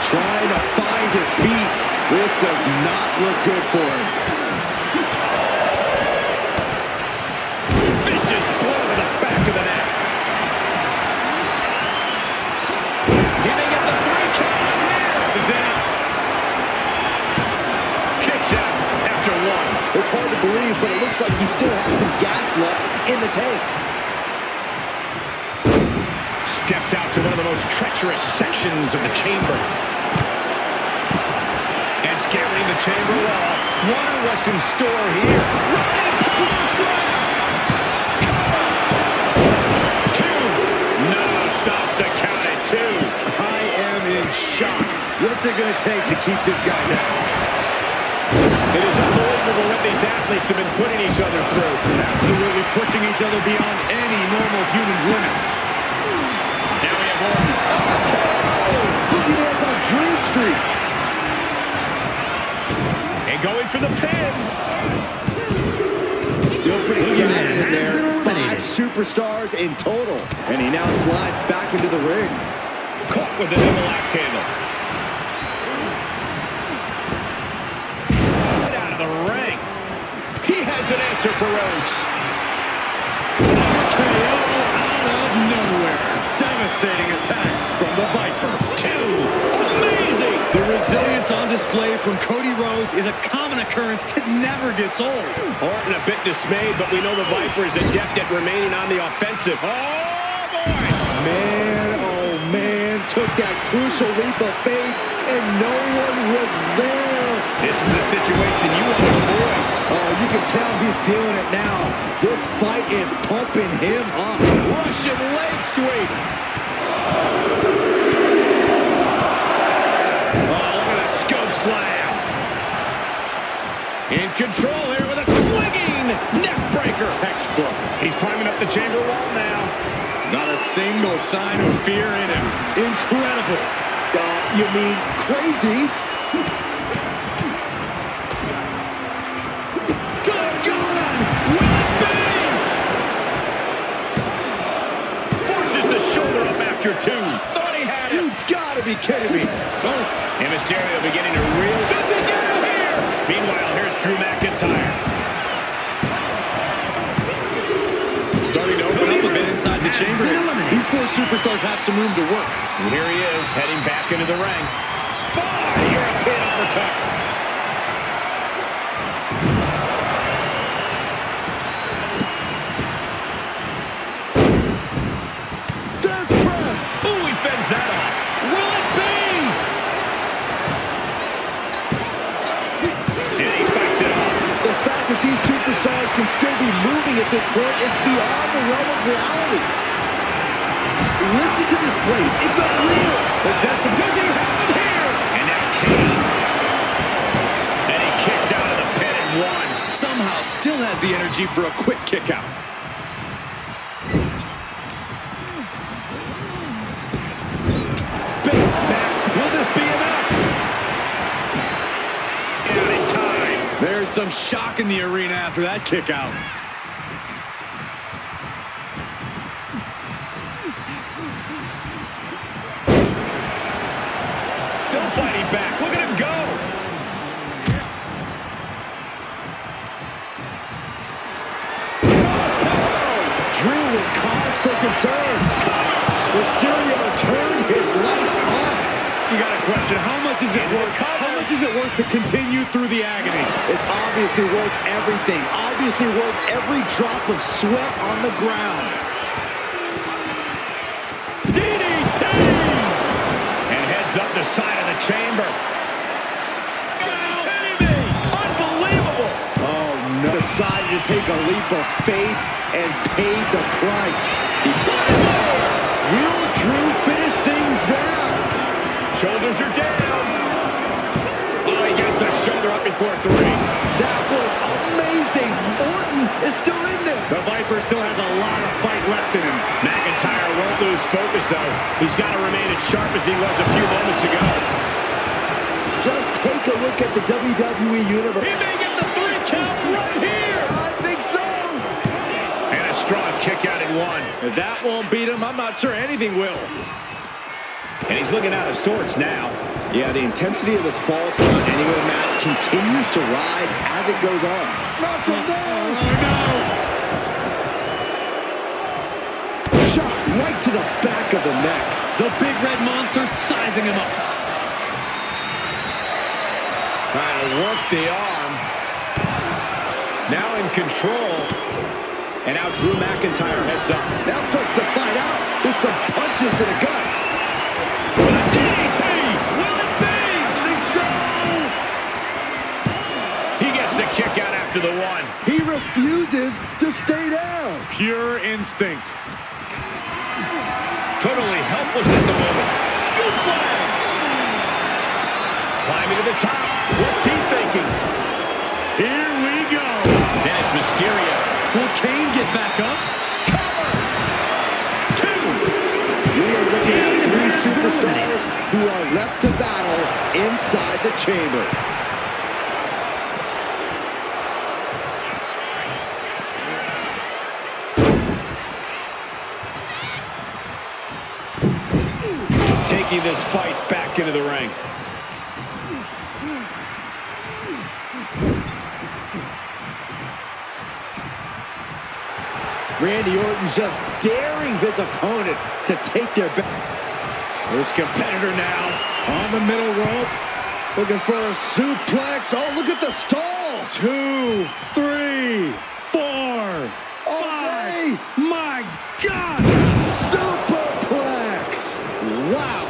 Trying to find his feet. This does not look good for him. Vicious blow to the back of the neck. He is in it. Kicks out after one. It's hard to believe, but it looks like he still has some gas left in the tank. Steps out to one of the most treacherous sections of the chamber. And scaling the chamber wall. Wonder what's in store here. Running power slam. Two. No, stops the count at two. I am in shock. What's it going to take to keep this guy down? It is unbelievable what these athletes have been putting each other through. Absolutely pushing each other beyond any normal human's limits. Now we have Orton. Boogeyman's on Dream Street. And going for the pin. Still pretty crowded in there. eliminated. 5 superstars in total. And he now slides back into the ring. Caught with the double axe handle. Right out of the ring. He has an answer for Rhodes. KO out of nowhere. Devastating attack from the Viper. Two. Amazing. The resilience on display from Cody Rhodes is a common occurrence that never gets old. Orton a bit dismayed, but we know the Viper is adept at remaining on the offensive. Oh, boy. Man, oh man, took that crucial leap of faith, and no one was there. This is a situation you want to avoid. Oh, you can tell he's feeling it now. This fight is pumping him up. Russian leg sweep. Oh, look at that scope slam. In control here with a swinging neck breaker. Textbook. He's climbing up the chamber wall now. Not a single sign of fear in him. Incredible. You mean crazy? Good God! Will it be? Forces the shoulder up after two. Thought he had it. You gotta be kidding me. Oh. And Mysterio beginning to reel. Does he get him here? Meanwhile, here's Drew McIntyre. Starting to open up a bit inside the chamber. These 4 superstars have some room to work. And here he is, heading back into the ring. Oh, European uppercut. Fast press. Ooh, he fends that off. Will it be? And he fights it off. The fact that these superstars can still be moving at this point is beyond the realm of reality. Listen to this place. It's unreal. But does he have it here? And now Kane. And he kicks out of the pin and one. Somehow still has the energy for a quick kick out. Big back. Will this be enough? Out in time. There's some shock in the arena after that kick out. Still fighting back. Look at him go. Drew with cause for concern. Mysterio turned his lights off. You got a question. How much is it worth? How much is it worth to continue through the agony? It's obviously worth everything. Obviously worth every drop of sweat on the ground. DDT! And heads up the side of the chamber. Are you kidding me? Unbelievable! Oh no. Decided to take a leap of faith and paid the price. Will Drew finish things down? Shoulders are down. Oh, he gets the shoulder up before 3. That was amazing. Orton is still in this. The Viper still has a lot of fight left in him. McIntyre won't lose focus, though. He's got to remain as sharp as he was a few moments ago. Just take a look at the WWE Universe. He may get the 3 count right here. I think so. And a strong kick out in 1. If that won't beat him, I'm not sure anything will. And he's looking out of sorts now. Yeah, the intensity of this falls count anywhere match continues to rise as it goes on. Not from there. Oh, Shot right to the back of the neck. The big red monster sizing him up. Trying to work the arm. Now in control. And now Drew McIntyre heads up. Now starts to fight out with some punches to the gut. With a DDT! Will it be? I think so! He gets the kick out after the one. He refuses to stay down. Pure instinct. Totally helpless at the moment. Scoop slam! Climbing to the top. What's he thinking? Here we go. Dennis Mysterio. Will Kane get back up? Cover! Two! We are looking at three superstars who are left to battle inside the chamber. Taking this fight back into the ring. Randy Orton just daring his opponent to take their back. This competitor now On the middle rope, looking for a suplex. Oh, look at the stall. 2, 3, 4, 5. My God! Superplex. Wow.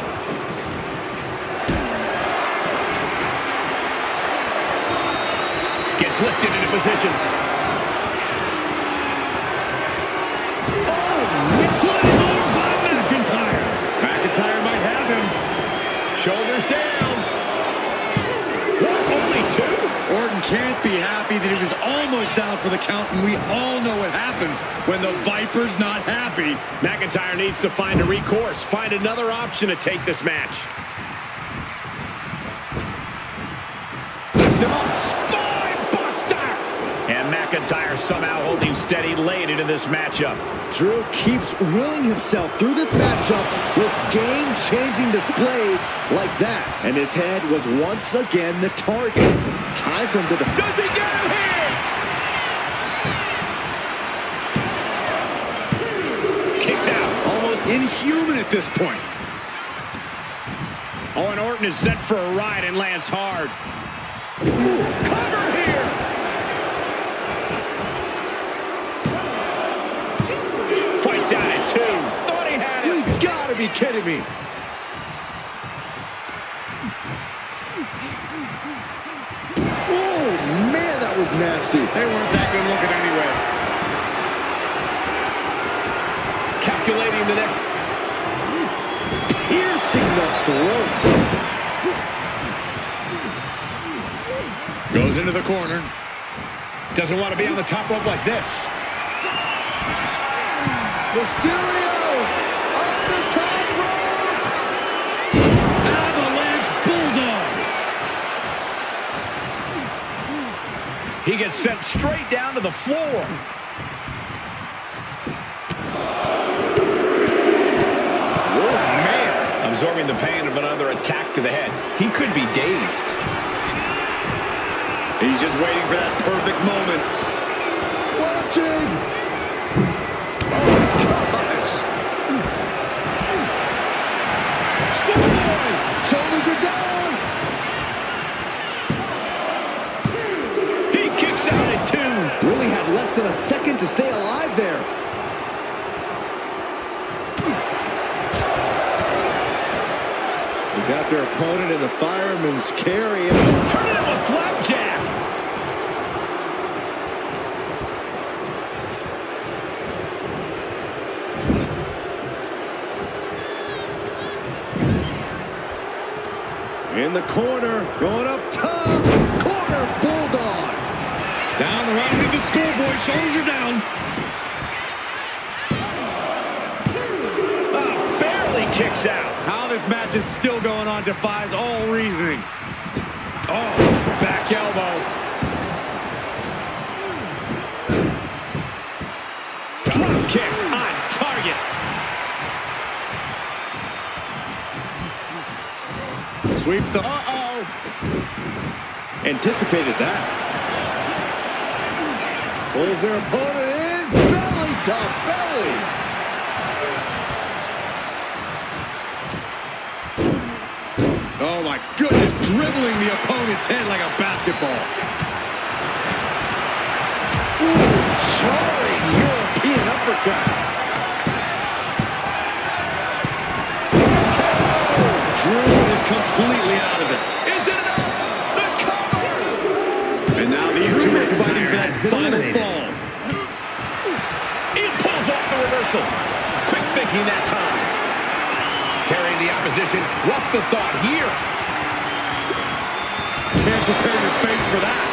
gets lifted into position. McIntyre might have him. Shoulders down. What? Only two? Orton can't be happy that he was almost down for the count, and we all know what happens when the Viper's not happy. McIntyre needs to find a recourse, find another option to take this match. Lifts him up. Spine buster. And McIntyre somehow holding steady late into this matchup. Drew keeps willing himself through this matchup with game-changing displays like that. And his head was once again the target. Time for him to defend. Does he get him here? Kicks out. Almost inhuman at this point. Oh, and Orton is set for a ride and lands hard. Ooh, cover here. Fights out at two. Thought he had it. You gotta be kidding me. Oh, man, that was nasty. They weren't that good looking anyway. Calculating the next. Piercing the throat. Goes into the corner. Doesn't want to be on the top rope like this. Mysterio on the top rope. Avalanche Bulldog. He gets sent straight down to the floor. Oh, man. Absorbing the pain of another attack to the head. He could be dazed. He's just waiting for that perfect moment. Watching. Schoolboy! Shoulders are down! He kicks out at two. Really had less than a second to stay alive there. They got their opponent in the fireman's carry. Turn it into a flapjack. In the corner, going up top. Corner Bulldog. Down around into the Schoolboy. Shoulders are down. Barely kicks out. How this match is still going on defies all reasoning. Oh, back elbow. Drop kick on target. Sweeps the... Anticipated that. Pulls their opponent in. Belly to belly. Oh my goodness, dribbling the opponent's head like a basketball. Ooh, jarring European uppercut. Drew is completely out of it. Is it enough? The cover! And now these two are fighting for that final fall. He pulls off the reversal. Quick thinking that time. Carrying the opposition. What's the thought here? Can't prepare your face for that.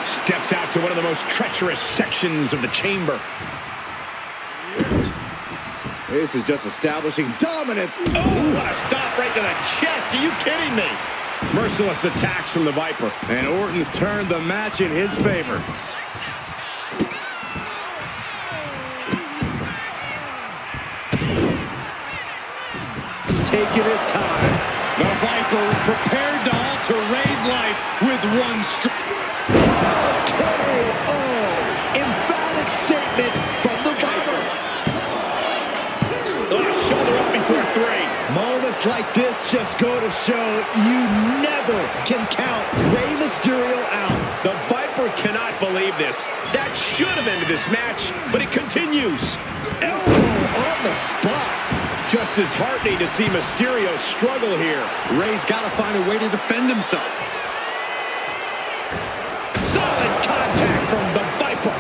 Steps out to one of the most treacherous sections of the chamber. This is just establishing dominance. Oh, what a stop right to the chest. Are you kidding me? Merciless attacks from the Viper. And Orton's turned the match in his favor. Taking his time. The Viper prepared to alter Ray's life with one strike. KO. Emphatic statement from the Viper. Shoulder up before three. Moments like this just go to show you never can count Rey Mysterio out. The Viper cannot believe this. That should have ended this match, but it continues. Elbow on the spot. Just as heartening to see Mysterio struggle here. Ray's got to find a way to defend himself. Solid contact from the Viper.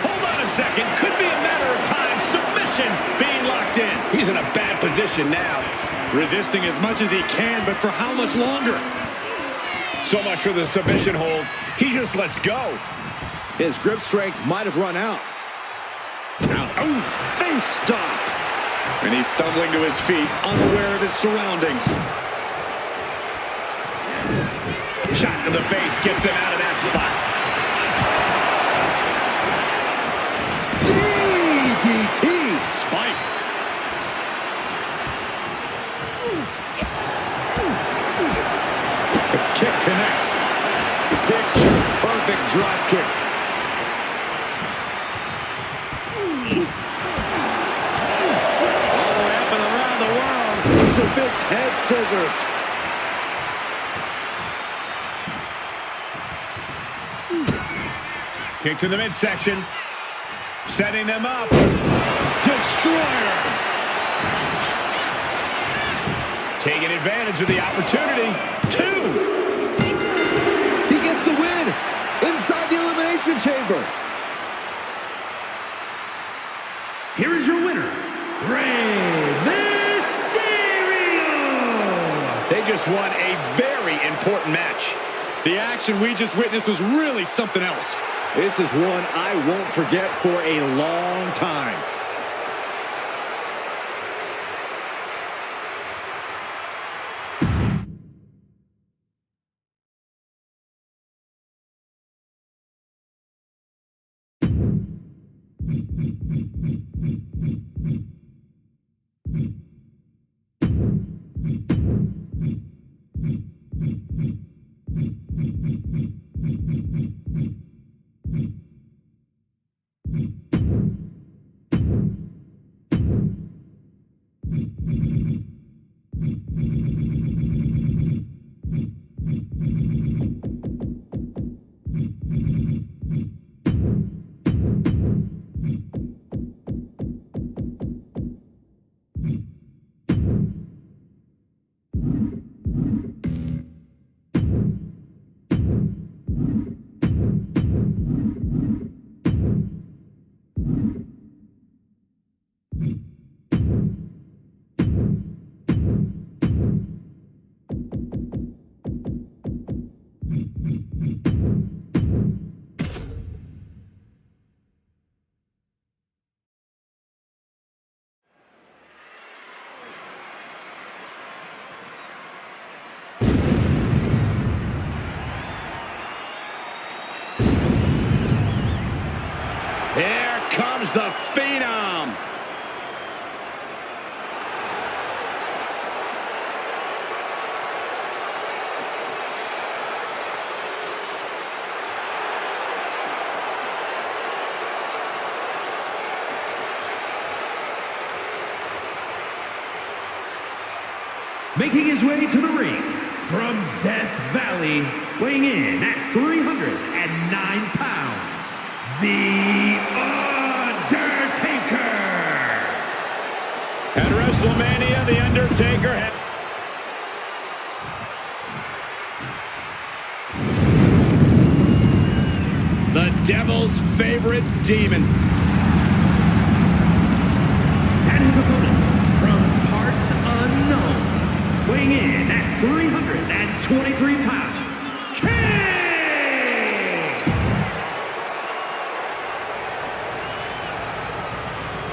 Hold on a second. Could be a matter of time. Submission being locked in. He's in a bad position now. Resisting as much as he can, but for how much longer? So much for the submission hold. He just lets go. His grip strength might have run out. Oof. Face stop. And he's stumbling to his feet, unaware of his surroundings. Shot to the face gets him out of that spot. DDT. Spiked. The kick connects. Picture perfect drop kick. All the way up and around the world. Crucifix head scissors. Kick to the midsection. Setting them up. Destroyer. Taking advantage of the opportunity. 2. He gets the win inside the Elimination Chamber. Here is your winner, Rey Mysterio! They just won a very important match. The action we just witnessed was really something else. This is one I won't forget for a long time. Here comes the Phenom. Making his way to the ring from Death Valley, weighing in at 309 pounds, The Undertaker. At WrestleMania, The Undertaker had... The Devil's favorite demon. And his opponent from parts unknown, weighing in at 323 pounds, Kane!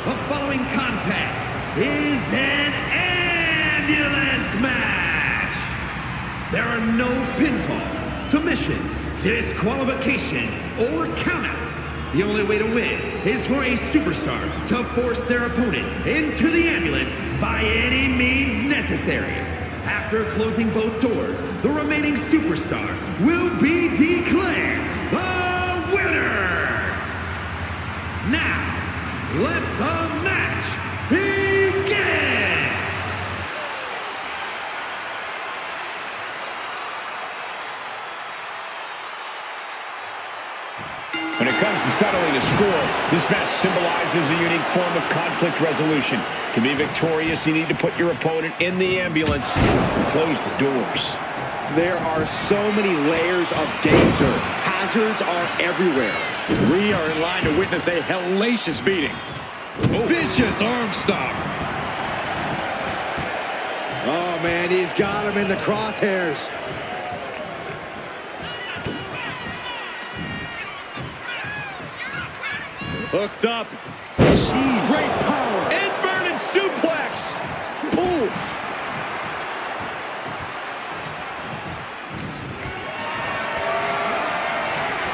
The following contest is an ambulance match. There are no pinfalls, submissions, disqualifications, or countouts. The only way to win is for a superstar to force their opponent into the ambulance by any means necessary. After closing both doors, the remaining superstar will be declared the winner. Now, let the match begin. When it comes to settling a score, this match symbolizes a unique form of conflict resolution. To be victorious, you need to put your opponent in the ambulance and close the doors. There are so many layers of danger. Hazards are everywhere. We are in line to witness a hellacious beating. Vicious arm stomp. Oh, man, he's got him in the crosshairs. Hooked up. Jeez. Great power. Inverted suplex. Oof.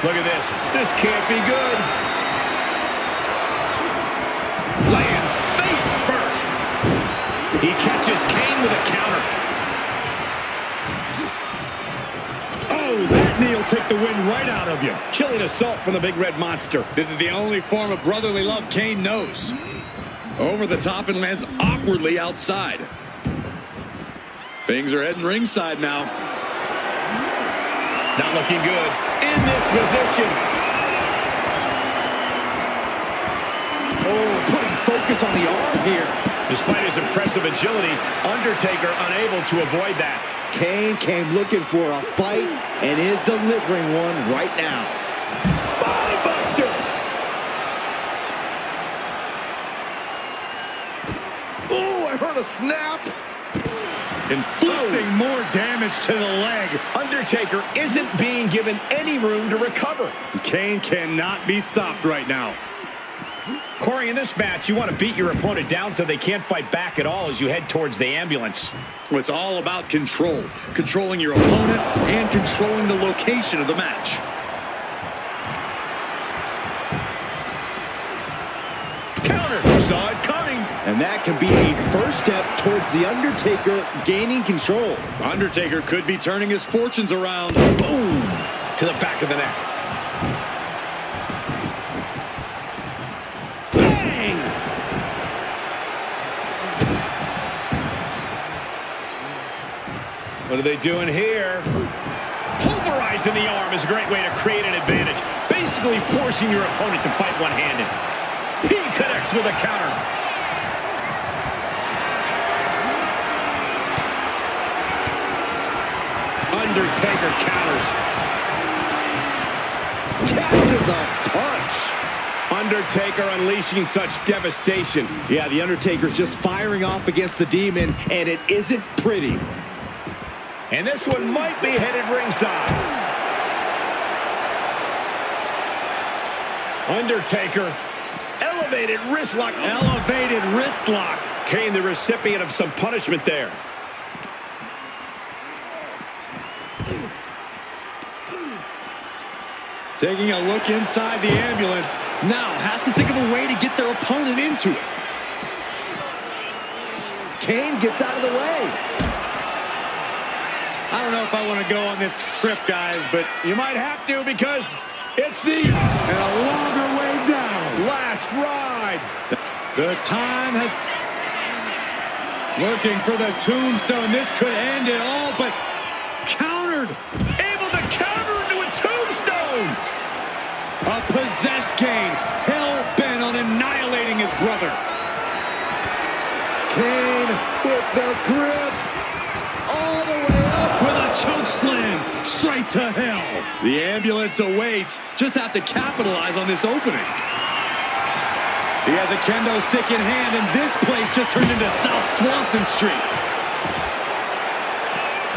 Look at this. This can't be good. Lands face first. He catches Kane with a counter. Oh, that knee will take the wind right out of you. Chilling assault from the big red monster. This is the only form of brotherly love Kane knows. Over the top and lands awkwardly outside. Things are heading ringside now. Not looking good in this position. Oh, putting focus on the arm here. Despite his impressive agility, Undertaker unable to avoid that. Kane came looking for a fight and is delivering one right now. Spinebuster! Oh, I heard a snap. Inflicting more damage to the leg. Undertaker isn't being given any room to recover. Kane cannot be stopped right now. Corey, in this match, you want to beat your opponent down so they can't fight back at all as you head towards the ambulance. It's all about control. Controlling your opponent and controlling the location of the match. Counter! Saw it coming. And that can be a first step towards The Undertaker gaining control. Undertaker could be turning his fortunes around. Boom! To the back of the neck. Bang! What are they doing here? Pulverizing the arm is a great way to create an advantage. Basically forcing your opponent to fight one-handed. He connects with a counter. Undertaker counters. Catches a punch. Undertaker unleashing such devastation. Yeah, The Undertaker's just firing off against the Demon, and it isn't pretty. And this one might be headed ringside. Undertaker, elevated wrist lock. Elevated wrist lock. Kane, the recipient of some punishment there. Taking a look inside the ambulance. Now has to think of a way to get their opponent into it. Kane gets out of the way. I don't know if I want to go on this trip, guys, but You might have to because it's the and a longer way down. last ride. The time has... Looking for the tombstone. This could end it all, but countered. Able to counter into a tombstone. A possessed Kane, hell-bent on annihilating his brother. Kane with the grip all the way up. With a choke slam straight to hell. The ambulance awaits. Just have to capitalize on this opening. He has a kendo stick in hand, and this place just turned into South Swanson Street.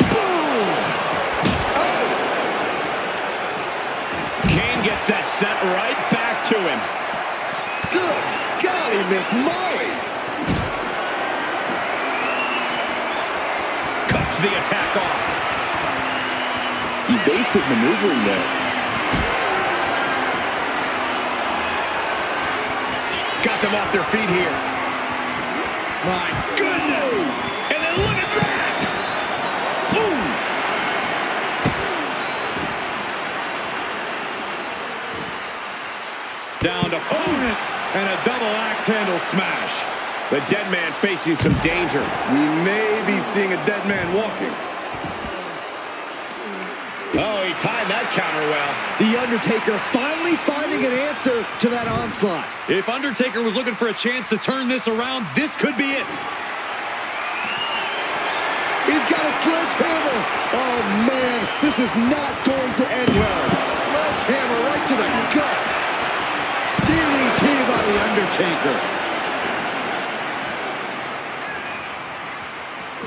Boom! Oh! Kane gets that sent right back to him. Good golly, Miss Molly! Cuts the attack off. Evasive maneuvering there. Got them off their feet here. My goodness! And then look at that! Ooh! Down to opponent and a double axe handle smash. The dead man facing some danger. We may be seeing a dead man walking. Oh, he timed that counter well. The Undertaker finally finding an answer to that onslaught. If Undertaker was looking for a chance to turn this around, this could be it. He's got a sledgehammer. Oh, man, this is not going to end well. Sledgehammer right to the gut. DDT by the Undertaker.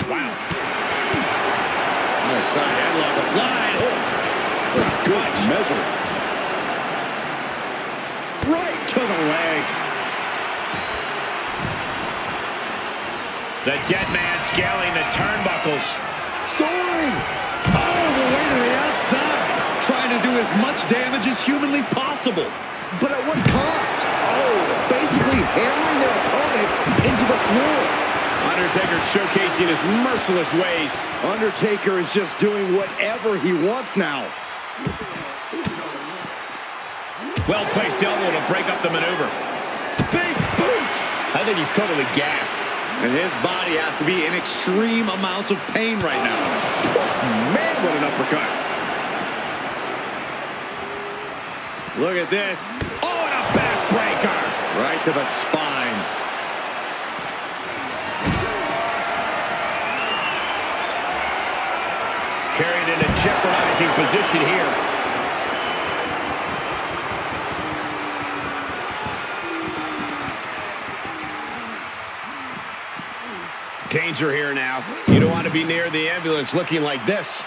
Wow. Nice side headlock applied. Oh, good measure. Right to the leg. The dead man scaling the turnbuckles. Soaring. All the way to the outside. Trying to do as much damage as humanly possible. But at what cost? Oh, basically hammering their opponent into the floor. Undertaker showcasing his merciless ways. Undertaker is just doing whatever he wants now. Well-placed elbow to break up the maneuver. Big boot! I think he's totally gassed. And his body has to be in extreme amounts of pain right now. Man, what an uppercut. Look at this. Oh, and a backbreaker! Right to the spine. Carried in a jeopardizing position here. Danger here now. You don't want to be near the ambulance looking like this.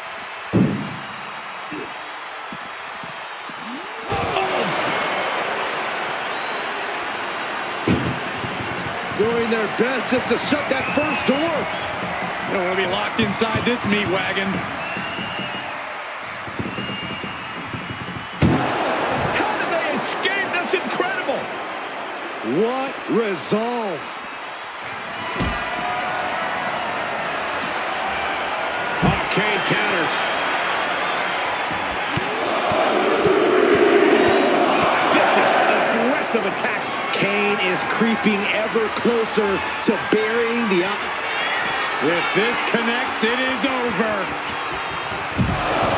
Doing their best just to shut that first door. You don't want to be locked inside this meat wagon. How did they escape? That's incredible. What resolve. Oh, Kane counters. Vicious, aggressive attacks. Kane is creeping ever closer to burying the... If this connects, it is over.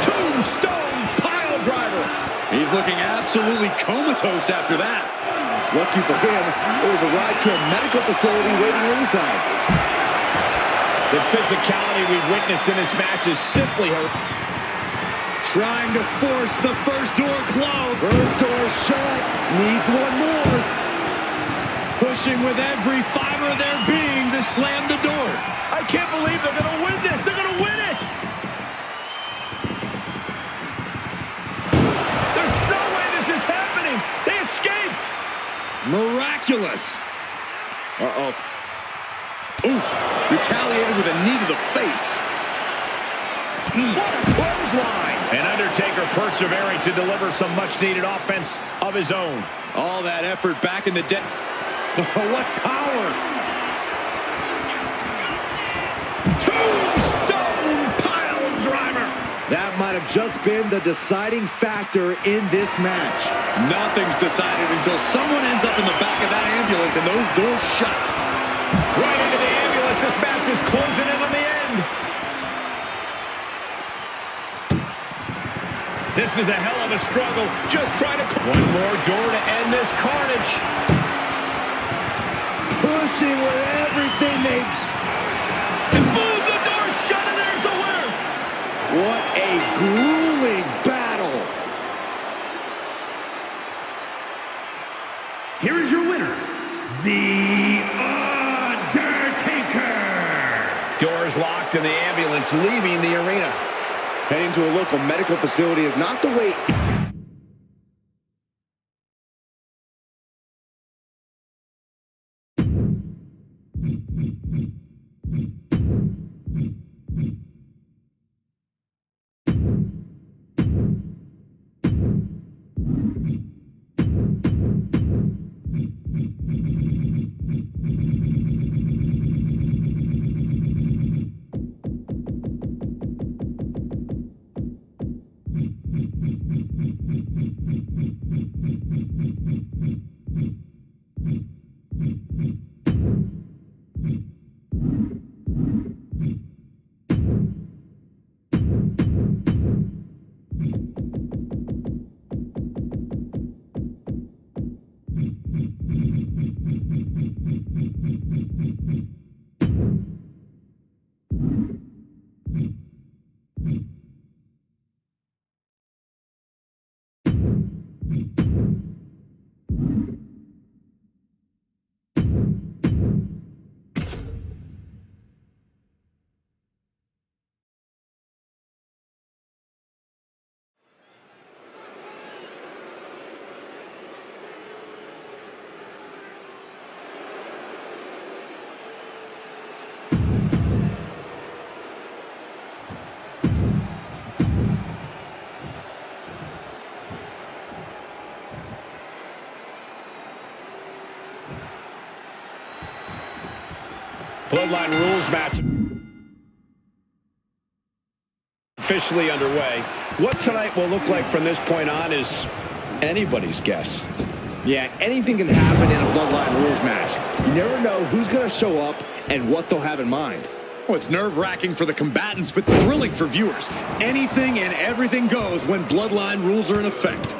Tombstone pile driver. He's looking absolutely comatose after that. Lucky for him, it was a ride to a medical facility waiting ringside. The physicality we've witnessed in this match is simply Trying to force the first door closed. First door shut. Needs one more. Pushing with every fiber of their being to slam the door. I can't believe they're going to win this. They're going to win it. There's no way this is happening. They escaped. Miraculous. Uh-oh. Ooh, retaliated with a knee to the face. What a clothesline. And Undertaker persevering to deliver some much-needed offense of his own. All that effort back in the day. What power. Tombstone pile driver. That might have just been the deciding factor in this match. Nothing's decided until someone ends up in the back of that ambulance and those doors shut. Right into the ambulance. This match is closing in on the end. This is a hell of a struggle. Just trying to... One more door to end this carnage. Pushing with everything they've... And boom, the door's shut, and there's the winner. What a grueling battle. Here is your winner, The Undertaker. Doors locked and the ambulance leaving the arena. Heading to a local medical facility is not the way... Bloodline rules match officially underway. What tonight will look like from this point on is anybody's guess. Yeah, anything can happen in a Bloodline rules match. You never know who's going to show up and what they'll have in mind. Well, it's nerve-wracking for the combatants, but thrilling for viewers. Anything and everything goes when Bloodline rules are in effect.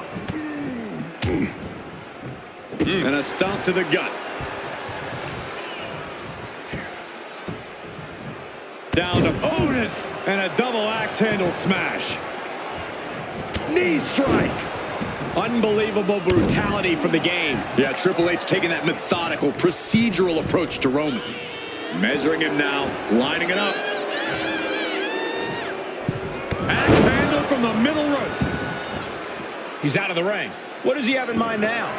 And a stomp to the gut. Down to opponent, and a double axe handle smash. Knee strike. Unbelievable brutality from the game. Yeah, Triple H taking that methodical, procedural approach to Roman. Measuring him now, lining it up. Axe handle from the middle rope. He's out of the ring. What does he have in mind now?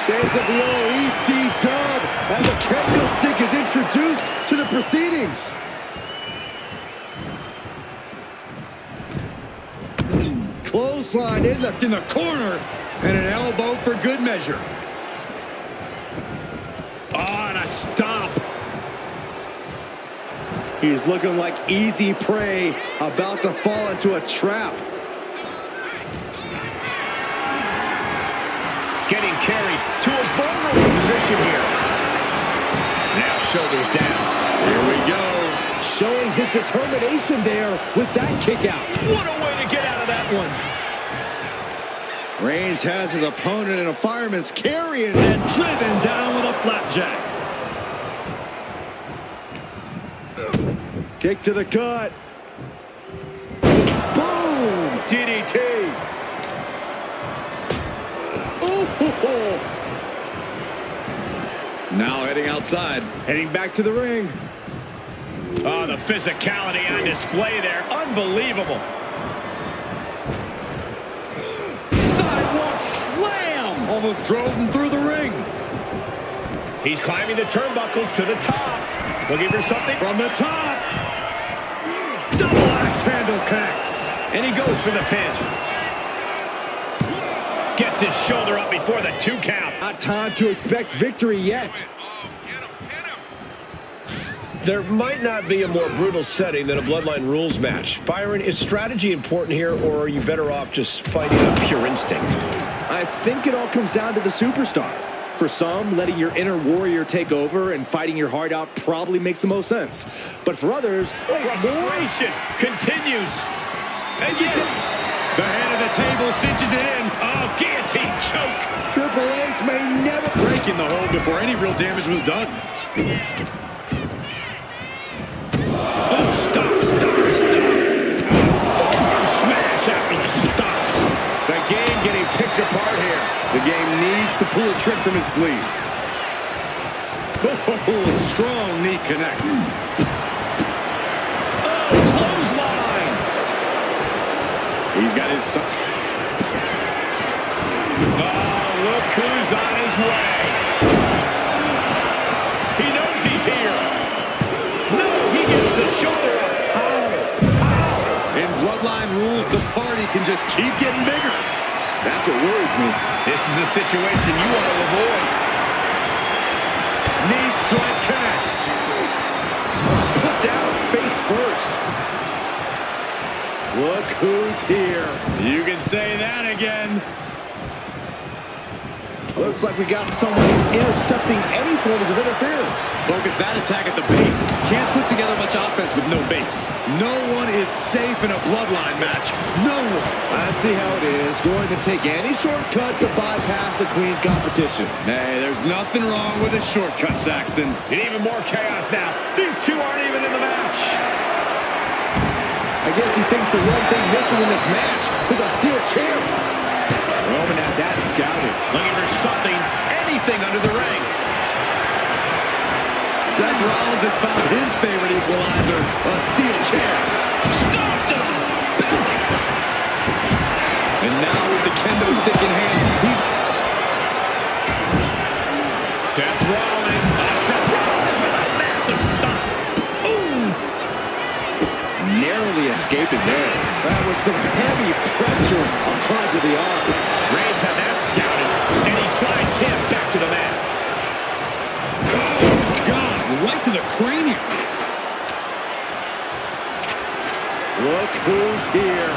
Shades of the OEC dub as a kendo stick is introduced to the proceedings. Clothesline in the corner, and an elbow for good measure. Oh, and a stomp. He's looking like easy prey, about to fall into a trap. Getting carried to a vulnerable position here. Now shoulders down. Here we go. Showing his determination there with that kick out. What a way to get out of that one. Reigns has his opponent in a fireman's carry And driven down with a flapjack. kick to the gut. Boom! DDT. Now heading outside. Heading back to the ring. Oh, the physicality on display there. Unbelievable. Sidewalk slam. Almost drove him through the ring. He's climbing the turnbuckles to the top. Looking for something From the top. Double axe handle connects. and he goes for the pin. Gets his shoulder up before the 2 count. Not time to expect victory yet. There might not be a more brutal setting than a Bloodline rules match. Byron, is strategy important here, or are you better off just fighting on pure instinct? I think it all comes down to the superstar. For some, letting your inner warrior take over and fighting your heart out probably makes the most sense. But for others, frustration continues. And The hand of the table cinches it in. oh, guillotine choke. Triple H may never Breaking the hold before any real damage was done. Oh, stop. Smash after the stops. The game getting picked apart here. The game needs to pull a trick from his sleeve. Oh, strong knee connects. Oh, clothesline. He's got his son. Oh, look who's on his way. He knows he's here. No, he gets the shoulder up. In Bloodline rules, the party can just keep getting bigger. That's what worries me. This is a situation you want to avoid. Knee strike connects. Put down face first. Look who's here. You can say that again. Looks like we got someone intercepting any forms of interference. Focus that attack at the base. Can't put together much offense with no base. No one is safe in a Bloodline match. No one. I see how it is. Going to take any shortcut to bypass a clean competition. Hey, there's nothing wrong with a shortcut, Saxton. And even more chaos now. These two aren't even in the match. I guess he thinks the one thing missing in this match is a steel chair. Roman had that scouted. Looking for something, anything under the ring. Seth Rollins has found his favorite equalizer, a steel chair. Stopped him! Belly! And now with the kendo stick in hand, he's... Seth Rollins. Seth Rollins with a massive stop. Ooh! Narrowly escaping there. That was some heavy pressure applied to the arm. Reigns had that scouted, and he slides him back to the mat. Oh, God, right to the cranium. Look who's here.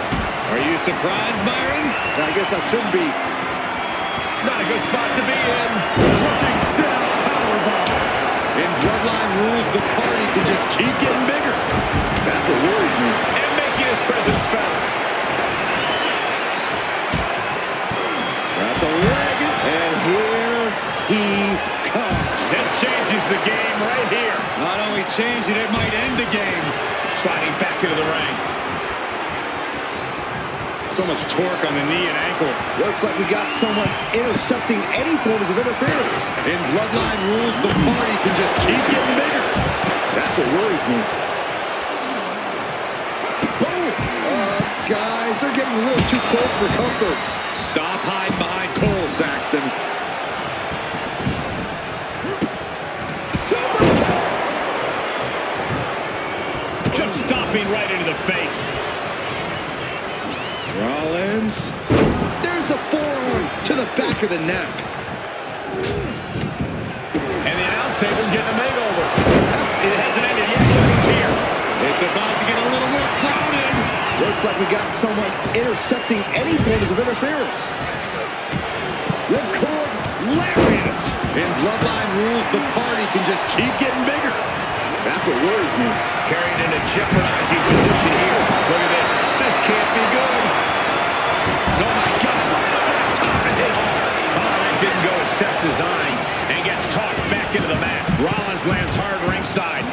Are you surprised, Byron? I guess I shouldn't be. Not a good spot to be in. Big set powerbomb. In Bloodline rules, the party can just keep getting bigger. That's what worries me. And making his presence felt. Got the leg, and here he comes. This changes the game right here. Not only changing, it might end the game. Sliding back into the ring. So much torque on the knee and ankle. Looks like we got someone intercepting any forms of interference. In Bloodline rules, the party can just keep getting bigger. That's what worries me. Boom! Guys, they're getting a little too close for comfort. Stop hiding behind Cole, Saxton. Just stopping right into the face. Rollins. There's a forearm to the back of the neck. And the announce table's getting a makeover. It hasn't ended yet. It's here. It's about to get a little more crowded. Looks like we got someone intercepting any forms of interference. Ripcord. Lariat. In Bloodline rules, the party can just keep getting bigger. That's what worries me. Carried in a jeopardizing position here. Look at this. This can't be good. Oh, my God. Top of it. Oh, that didn't go as Seth designed. And gets tossed back into the mat. Rollins lands hard ringside.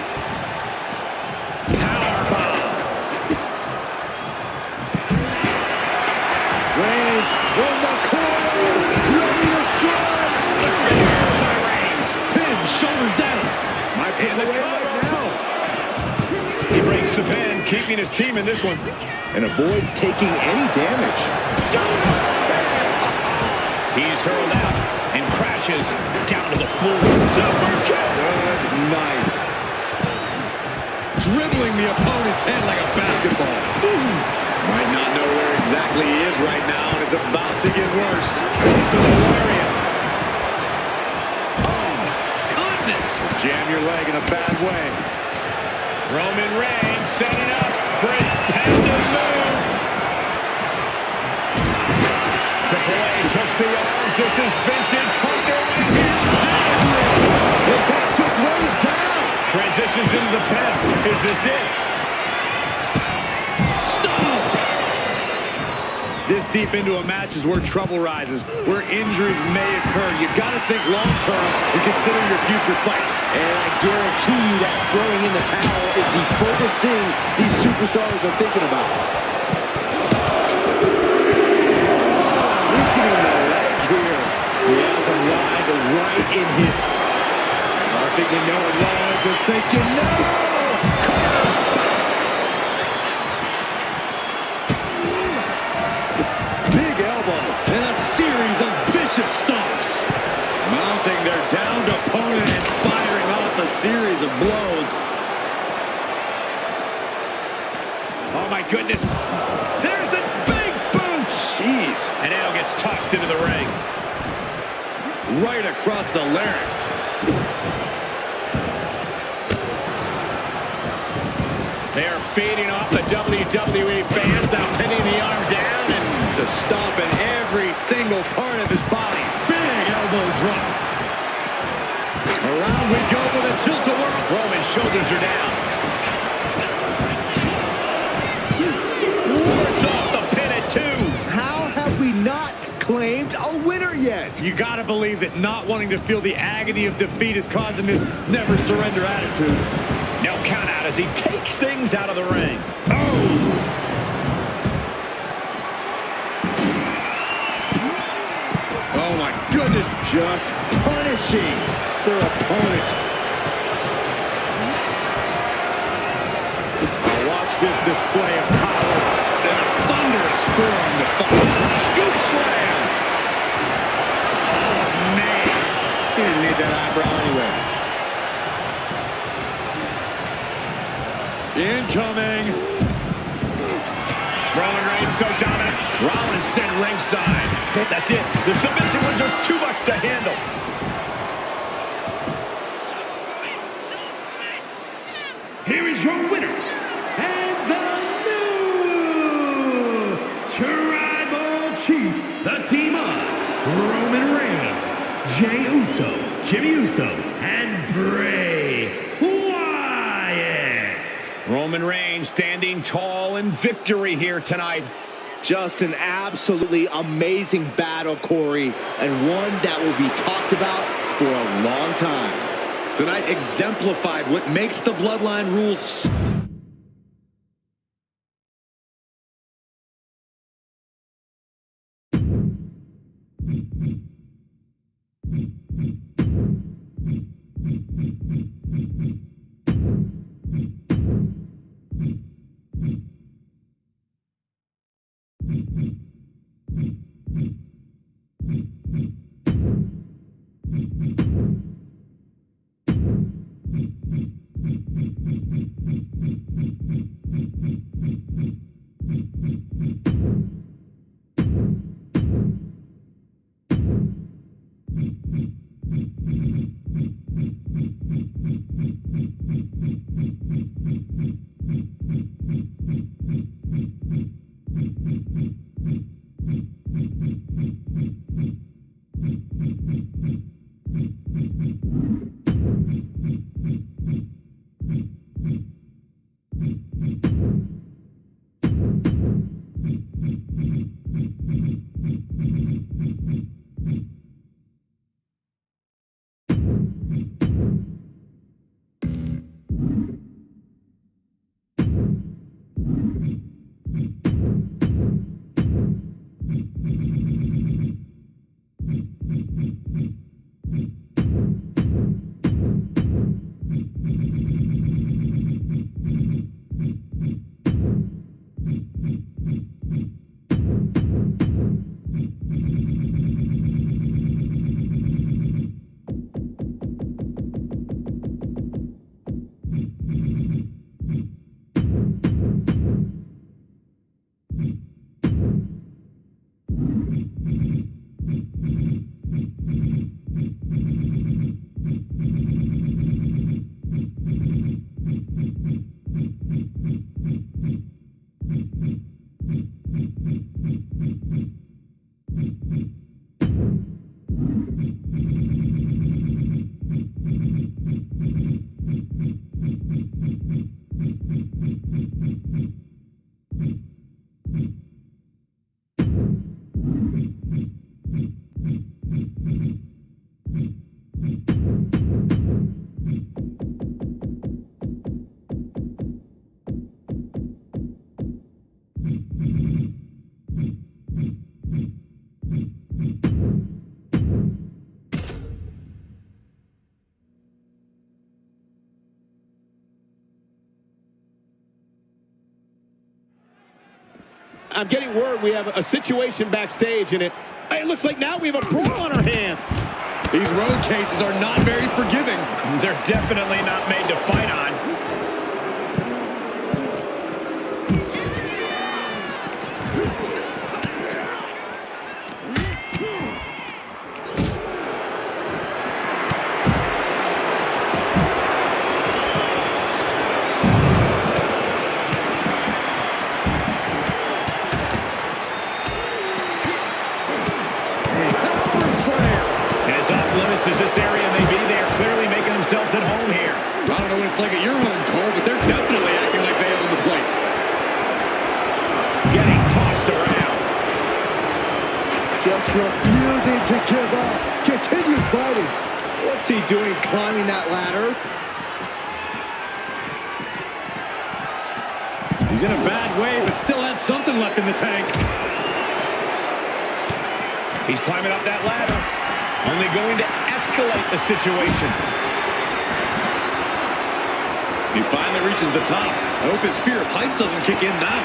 Powerbomb. Reigns in the corner. Ready to strike. The spear by Reigns. Pin, shoulders down. Might put And the away cover. right now. He breaks the pin, keeping his team in this one. And avoids taking any damage. He's hurled out and crashes down to the floor. Good night. Dribbling the opponent's head like a basketball. Ooh. Might not know where exactly he is right now, and it's about to get worse. Oh, goodness. Jam your leg in a bad way. Roman Reigns setting up for his pending move. Triple H hooks the arms. This is vintage Hunter right here. transitions into the pin. Is this it? Stop! This deep into a match is where trouble rises, where injuries may occur. You got to think long-term and consider your future fights. And I guarantee you that throwing in the towel is the furthest thing these superstars are thinking about. Weakening the leg here. He has him lined right in his... I think we know what Rollins is thinking. No! Curb stop! Big elbow. And a series of vicious stomps. Mounting their downed opponent and firing off a series of blows. Oh, my goodness. There's a big boot! Jeez. And now gets tossed into the ring. Right across the larynx. They are feeding off the WWE fans, now pinning the arm down and The stomp in every single part of his body. Big elbow drop. around we go with a tilt-a-whirl. Roman's shoulders are down. Wards off the pin at 2. How have we not claimed a winner yet? You gotta believe that not wanting to feel the agony of defeat is causing this never surrender attitude. No count out as he takes things out of the ring. Oh my goodness. Just punishing their opponent. Watch this display of power and a thunderous forearm to follow. Scoop slam. Oh man. He didn't need that eyebrow anyway. Incoming. Roman Reigns so dominant. Rollins sent ringside. That's it. The submission was just too much to handle. Here is your winner, and the new Tribal Chief, the team of Roman Reigns, Jey Uso, Jimmy Uso, and Bray Wyatt. Roman Reigns standing tall in victory here tonight. Just an absolutely amazing battle, Corey, and one that will be talked about for a long time. Tonight exemplified what makes the Bloodline rules I'm getting word we have a situation backstage, and it looks like now we have a brawl on our hand. These road cases are not very forgiving. They're definitely not made to fight on. As this area may be, they are clearly making themselves at home here. I don't know what it's like at your home, Cole, but they're definitely acting like they own the place. Getting tossed around. Just refusing to give up. Continues fighting. What's he doing climbing that ladder? He's in a bad way, but still has something left in the tank. He's climbing up that ladder. Only going to escalate the situation. He finally reaches the top. I hope his fear of heights doesn't kick in now.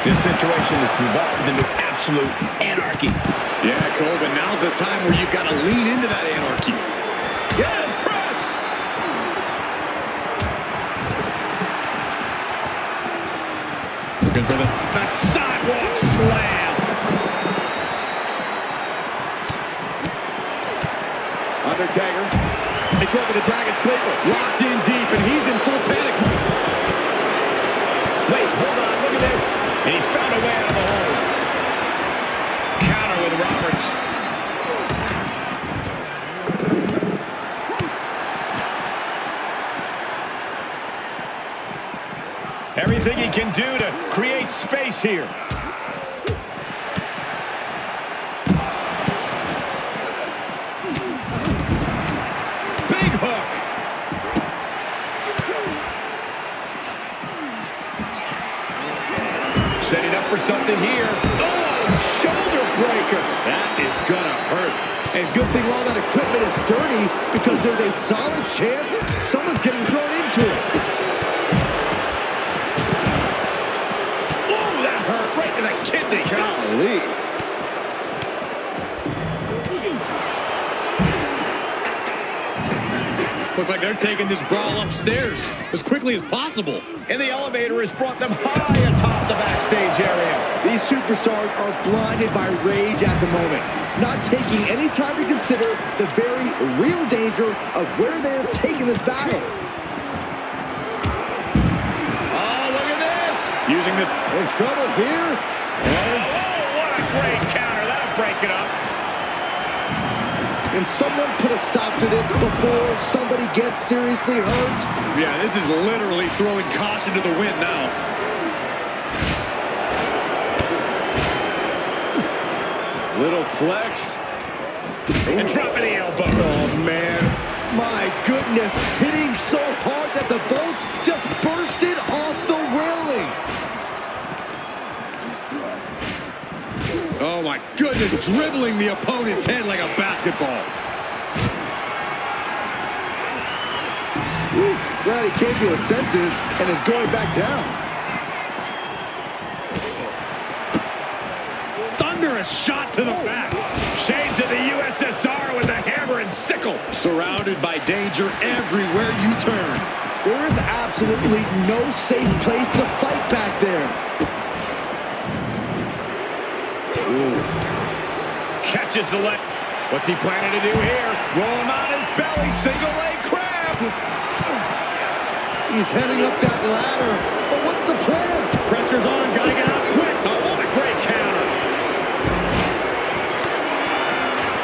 This situation has evolved into absolute anarchy. Yeah, Cole, but now's the time where you've got to lean into that anarchy. Yes, press! Looking for the sidewalk slam. Undertaker. It's going for the Dragon Sleeper. Locked in deep, and he's in full panic. Wait, hold on, look at this. And he's found a way out of the hole. Counter with Roberts. Everything he can do to create space here. Setting up for something here. Oh, shoulder breaker. That is gonna hurt. And good thing all that equipment is sturdy, because there's a solid chance someone's getting thrown into it. Oh, that hurt right to the kidney. Golly. Looks like they're taking this brawl upstairs as quickly as possible. And the elevator has brought them high atop the backstage area. These superstars are blinded by rage at the moment, not taking any time to consider the very real danger of where they have taken this battle. Oh, look at this. Using this In trouble here. And what a great counter. That'll break it up. can someone put a stop to this before somebody gets seriously hurt? Yeah, this is literally throwing caution to the wind now. Little flex. And dropping the elbow. Oh, man. My goodness. Hitting so hard that the bolts just bursted off the railing. Oh, my goodness. Dribbling the opponent's head like a basketball. Ooh, glad he came to his senses and is going back down. Thunderous shot to the back. Shades of the USSR with the hammer and sickle. Surrounded by danger everywhere you turn. There is absolutely no safe place to fight back there. Ooh. Catches the leg. What's he planning to do here? Roll him on his belly. Single leg crab. He's heading up that ladder. But what's the plan? Pressure's on. Gotta get out quick. Oh, what a great counter.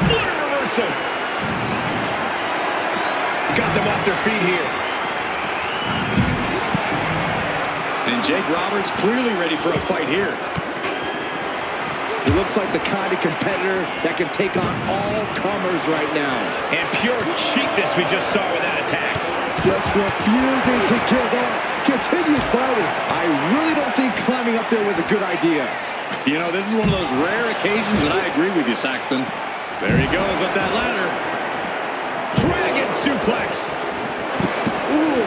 What a reversal. Got them off their feet here. And Jake Roberts clearly ready for a fight here. He looks like the kind of competitor that can take on all comers right now. And pure cheapness we just saw with that attack. Just refusing to give up. Continues fighting. I really don't think climbing up there was a good idea. You know, this is one of those rare occasions that I agree with you, Saxton. There he goes up that ladder. Dragon suplex. Ooh.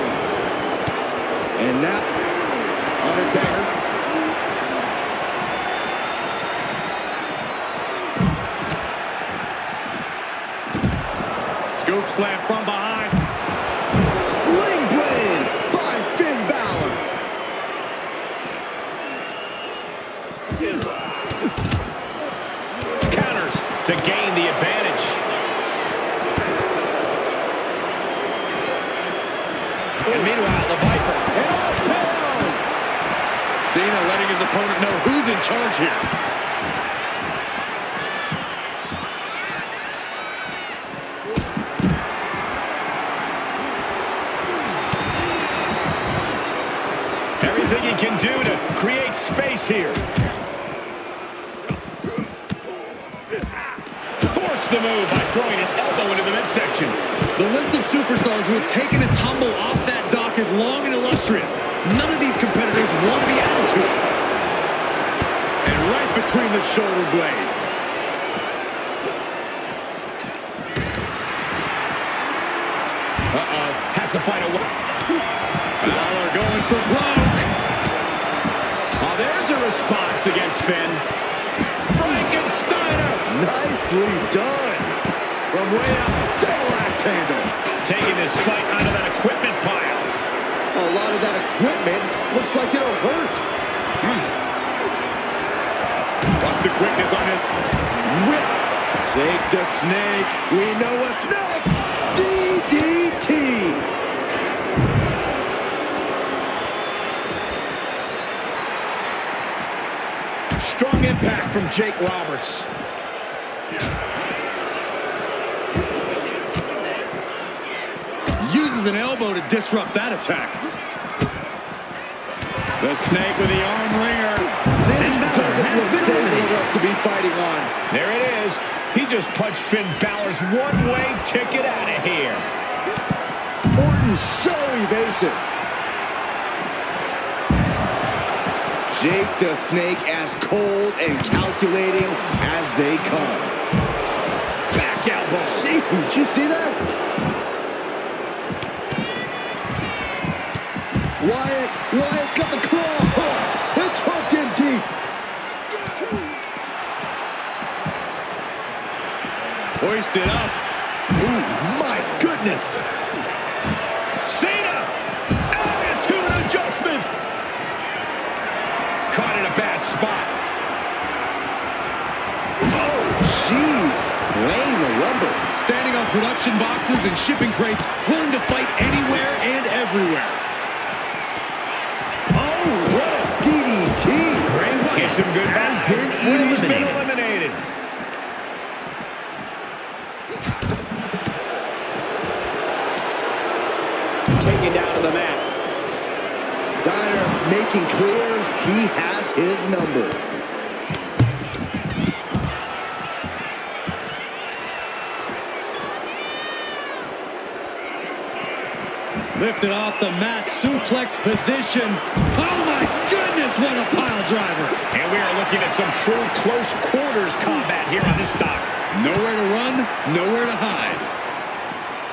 And now, Undertaker. slam from behind. Sling blade by Finn Balor. Counters to gain the advantage. And meanwhile, the Viper. And out of town. Cena letting his opponent know who's in charge here. Everything he can do to create space here. Force the move by throwing an elbow into the midsection. The list of superstars who have taken a tumble off that dock is long and illustrious. None of these competitors want to be added to it. And right between the shoulder blades. Has to find a way. Balor going for broke. Oh, there's a response against Finn. Frankensteiner. Nicely done. From way up. Double axe handle. Taking this fight out of that equipment pile. A lot of that equipment looks like it'll hurt. Watch the quickness on this whip. Jake the Snake. We know what's next. DDT. Strong impact from Jake Roberts. Uses an elbow to disrupt that attack. The Snake with the arm wringer. This doesn't look stable enough to be fighting on. There it is. He just punched Finn Balor's one-way ticket out of here. Orton so evasive. Jake the Snake as cold and calculating as they come. Back elbow. Did you see that? Wyatt's got the claw hooked. It's hooked in deep. Hoisted up. Ooh, my goodness. Cena! Attitude adjustment! Caught in a bad spot. Oh, jeez. Laying the lumber. Standing on production boxes and shipping crates, willing to fight anywhere and everywhere. Oh, what a DDT. Kiss him goodbye. He's been eliminated. Taken down to the mat. Diner making clear he has his number. Lifted off the mat, suplex position. Oh my goodness, what a pile driver. And we are looking at some true close quarters combat here on this dock. Nowhere to run, nowhere to hide.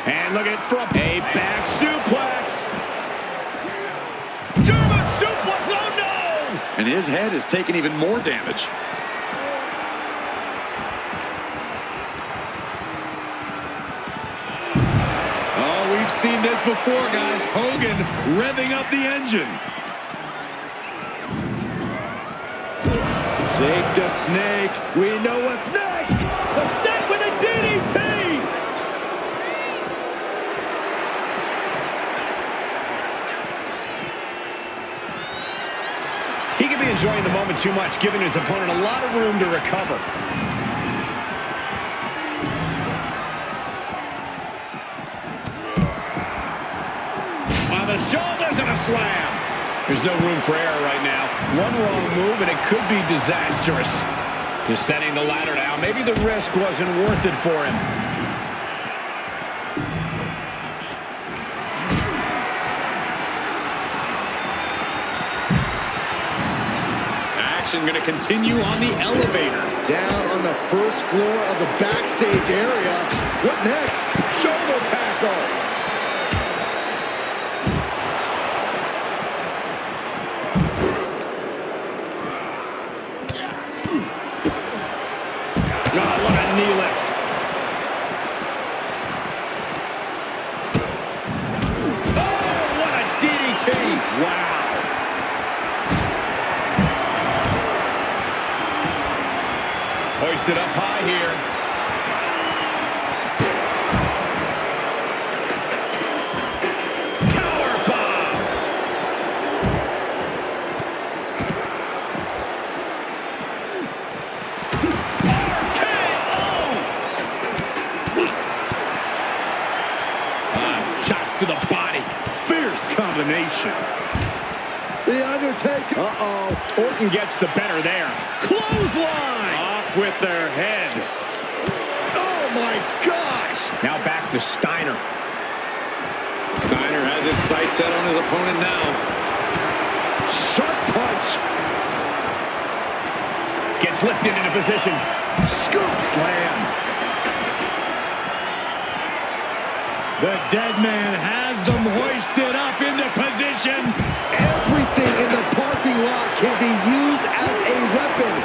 And look at from a back suplex. German suplex, oh no! And his head is taking even more damage. Oh, we've seen this before, guys. Hogan revving up the engine. Jake the Snake. We know what's next. The Snake with a DDT! He could be enjoying the moment too much, giving his opponent a lot of room to recover. On the shoulders and a slam. There's no room for error right now. One wrong move and it could be disastrous. Descending the ladder now. Maybe the risk wasn't worth it for him. Action going to continue on the elevator. Down on the first floor of the backstage area. What next? Shoulder tackle. Oh, what a knee lift. Wow. Hoisted up high here. Powerbomb. RKO. Shots to the body. Fierce combination. The Undertaker. Uh-oh. Orton gets the better there. Clothesline. Off with their head. Oh, my gosh. Now back to Steiner. Steiner has his sights set on his opponent now. Sharp punch. Gets lifted into position. Scoop slam. The dead man has them hoisted up into position. Everything in the parking lot can be used as a weapon.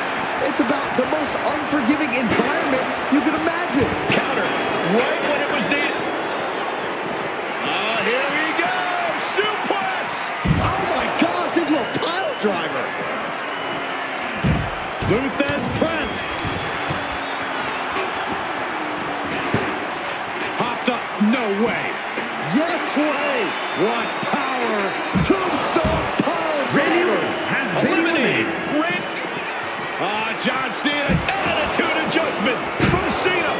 It's about the most unforgiving environment you can imagine. Counter right when it was needed. Here we go. Suplex. Oh my gosh, into a pile driver. Luthez press. Hopped up. No way. Yes way. What power. Tombstone pile driver. Has been eliminated. John Cena, attitude adjustment from Cena.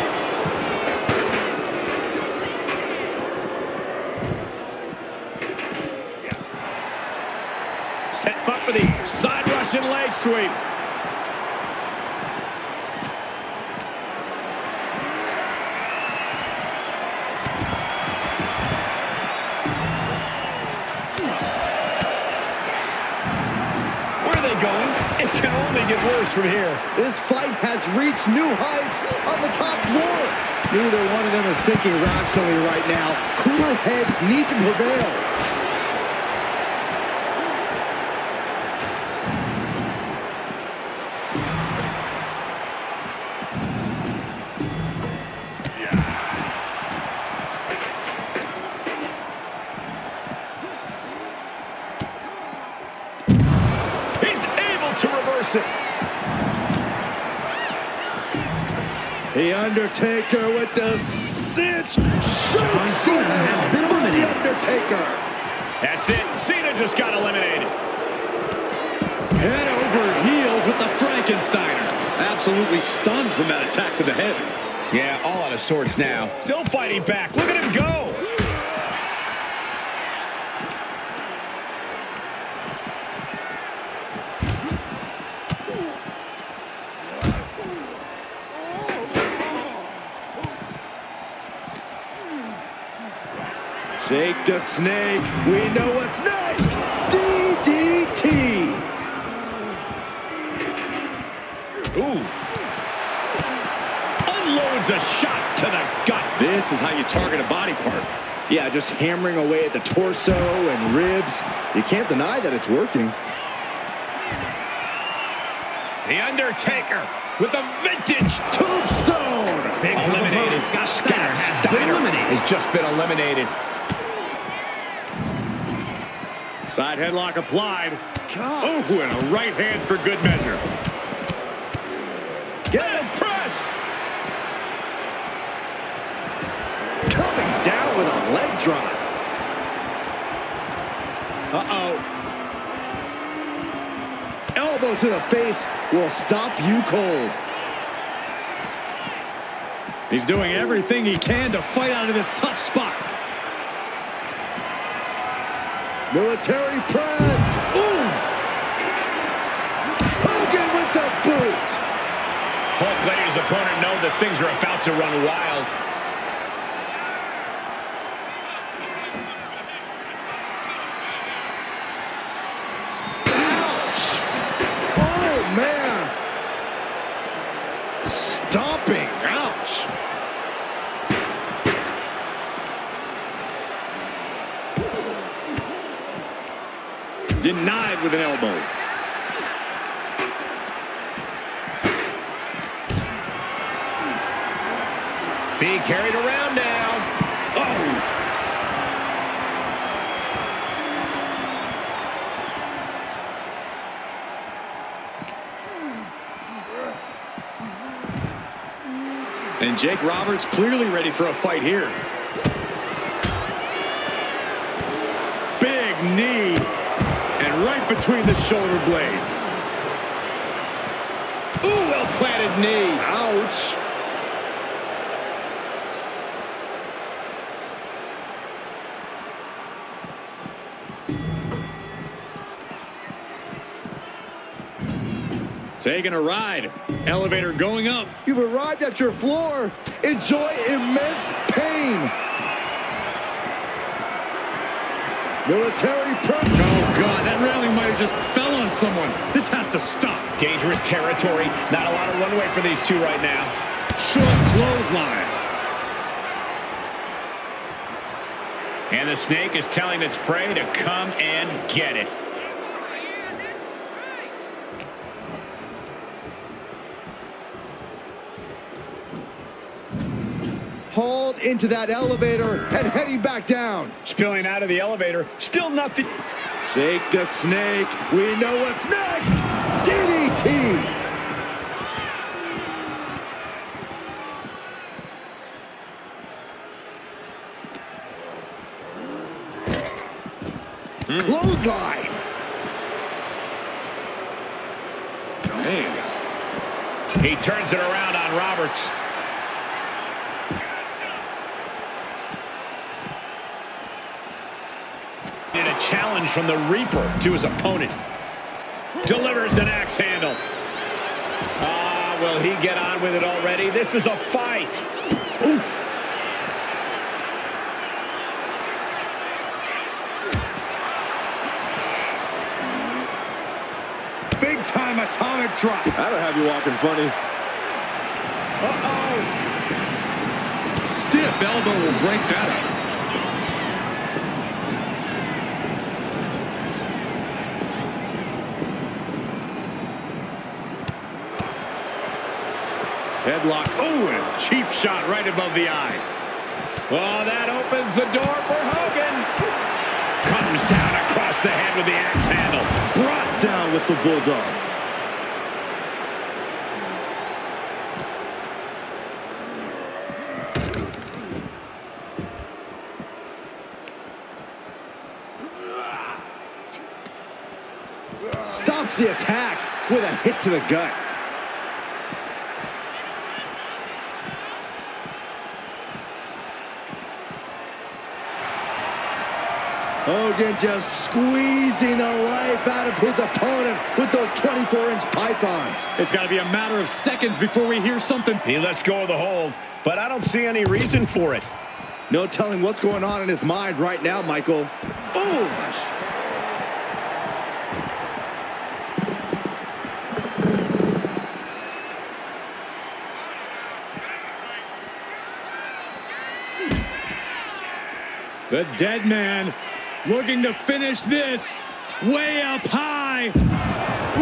Set up for the side Russian leg sweep. Where are they going? It can only get worse from here. This fight has reached new heights on the top floor. Neither one of them is thinking rationally right now. Cooler heads need to prevail. He's able to reverse it. The Undertaker with the cinch. John Cena has been The eliminated. Undertaker. That's it. Cena just got eliminated. Head over heels with the Frankensteiner. Absolutely stunned from that attack to the head. Yeah, all out of sorts now. Still fighting back. Look at him go. Shake the snake. We know what's next. DDT. Ooh. Unloads a shot to the gut. This is how you target a body part. Yeah, just hammering away at the torso and ribs. You can't deny that it's working. The Undertaker with a vintage Tombstone. Big eliminated. Scott Scott Steiner has been eliminated. has just been eliminated. Side headlock applied. Oh, and a right hand for good measure. Yes, press. Coming down with a leg drop. Uh-oh. Elbow to the face will stop you cold. He's doing everything he can to fight out of this tough spot. Military press. Ooh. Hogan with the boot. Hulk letting his opponent know that things are about to run wild. Ouch. Oh, man. Stomping. Ouch. Denied with an elbow. Being carried around now. Oh! And Jake Roberts clearly ready for a fight here. Big knee. And right between the shoulder blades. Ooh, well-planted knee. Ouch. Taking a ride. Elevator going up. You've arrived at your floor. Enjoy immense pain. Military prep. Oh, God, that railing might have just fell on someone. This has to stop. Dangerous territory. Not a lot of runway for these two right now. Short clothesline. And the snake is telling its prey to come and get it. Hauled into that elevator and heading back down. Spilling out of the elevator. Still nothing. Shake the snake. We know what's next. DDT. Clothesline. Man. He turns it around on Roberts. And a challenge from the Reaper to his opponent. Delivers an axe handle. Ah, will he get on with it already? This is a fight. Oof. Big time atomic drop. That'll have you walking funny. Uh-oh. Stiff elbow will break that up. Headlock. Oh, and a cheap shot right above the eye. Oh, that opens the door for Hogan. Comes down across the head with the axe handle. Brought down with the Bulldog. Stops the attack with a hit to the gut. Hogan just squeezing the life out of his opponent with those 24-inch pythons. It's got to be a matter of seconds before we hear something. He lets go of the hold, but I don't see any reason for it. No telling what's going on in his mind right now, Michael. Oh! The dead man looking to finish this way up high.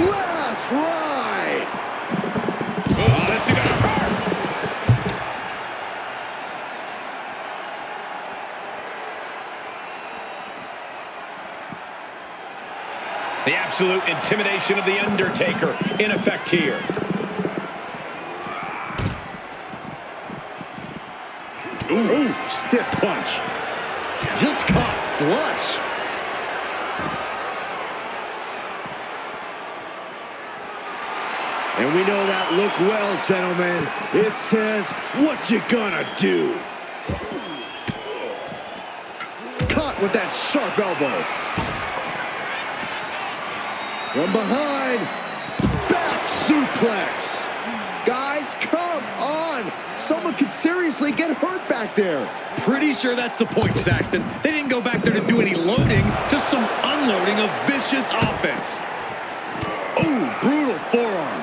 Last ride. Oh, this is gonna hurt. The absolute intimidation of The Undertaker in effect here. Ooh, stiff punch. Just caught flush. And we know that look well, gentlemen. It says, what you gonna do? Caught with that sharp elbow. From behind, back suplex. Guys, come on. Someone could seriously get hurt back there. Pretty sure that's the point, Saxton. They didn't go back there to do any loading, just some unloading of vicious offense. Ooh, brutal forearm.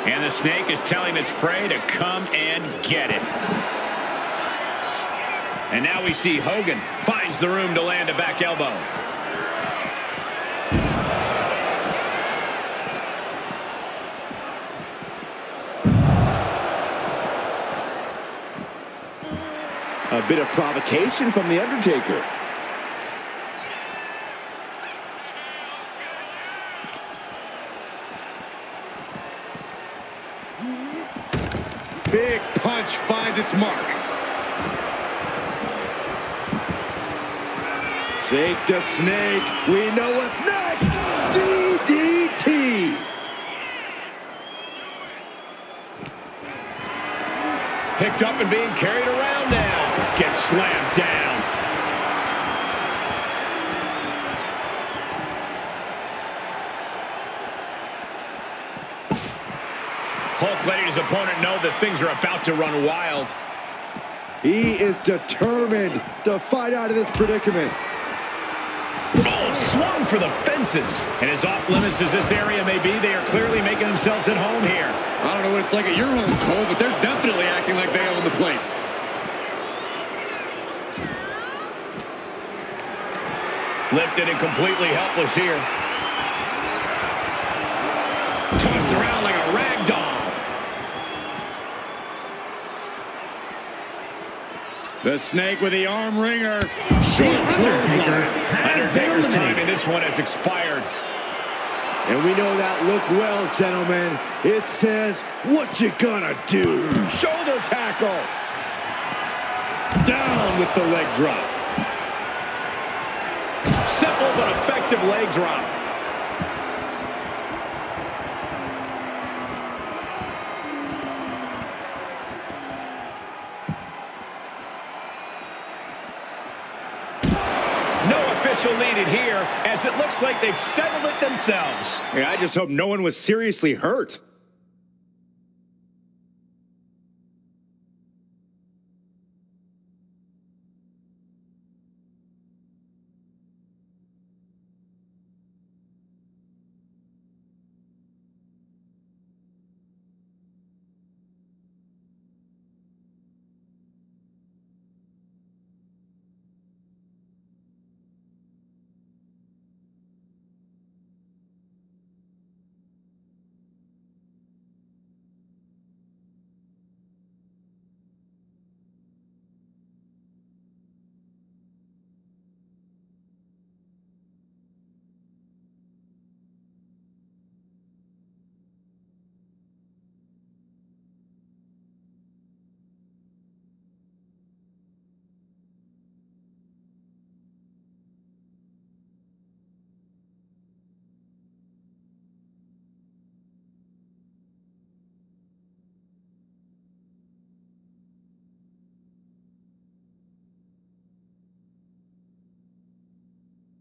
And the snake is telling its prey to come and get it. And now we see Hogan finds the room to land a back elbow. A bit of provocation from The Undertaker. its mark. Shake the snake. We know what's next. DDT. Picked up and being carried around now. Gets slammed down. Hulk letting his opponent know that things are about to run wild. He is determined to fight out of this predicament. Oh, swung for the fences. And as off limits as this area may be, they are clearly making themselves at home here. I don't know what it's like at your home, Cole, but they're definitely acting like they own the place. Lifted and completely helpless here. Tossed around like a rag doll. The snake with the arm wringer. Short clothesline. Undertaker's time in this one has expired. And we know that look well, gentlemen. It says, what you gonna do? Shoulder tackle. Down with the leg drop. Simple but effective leg drop. Official needed here, as it looks like they've settled it themselves. Yeah, I just hope no one was seriously hurt.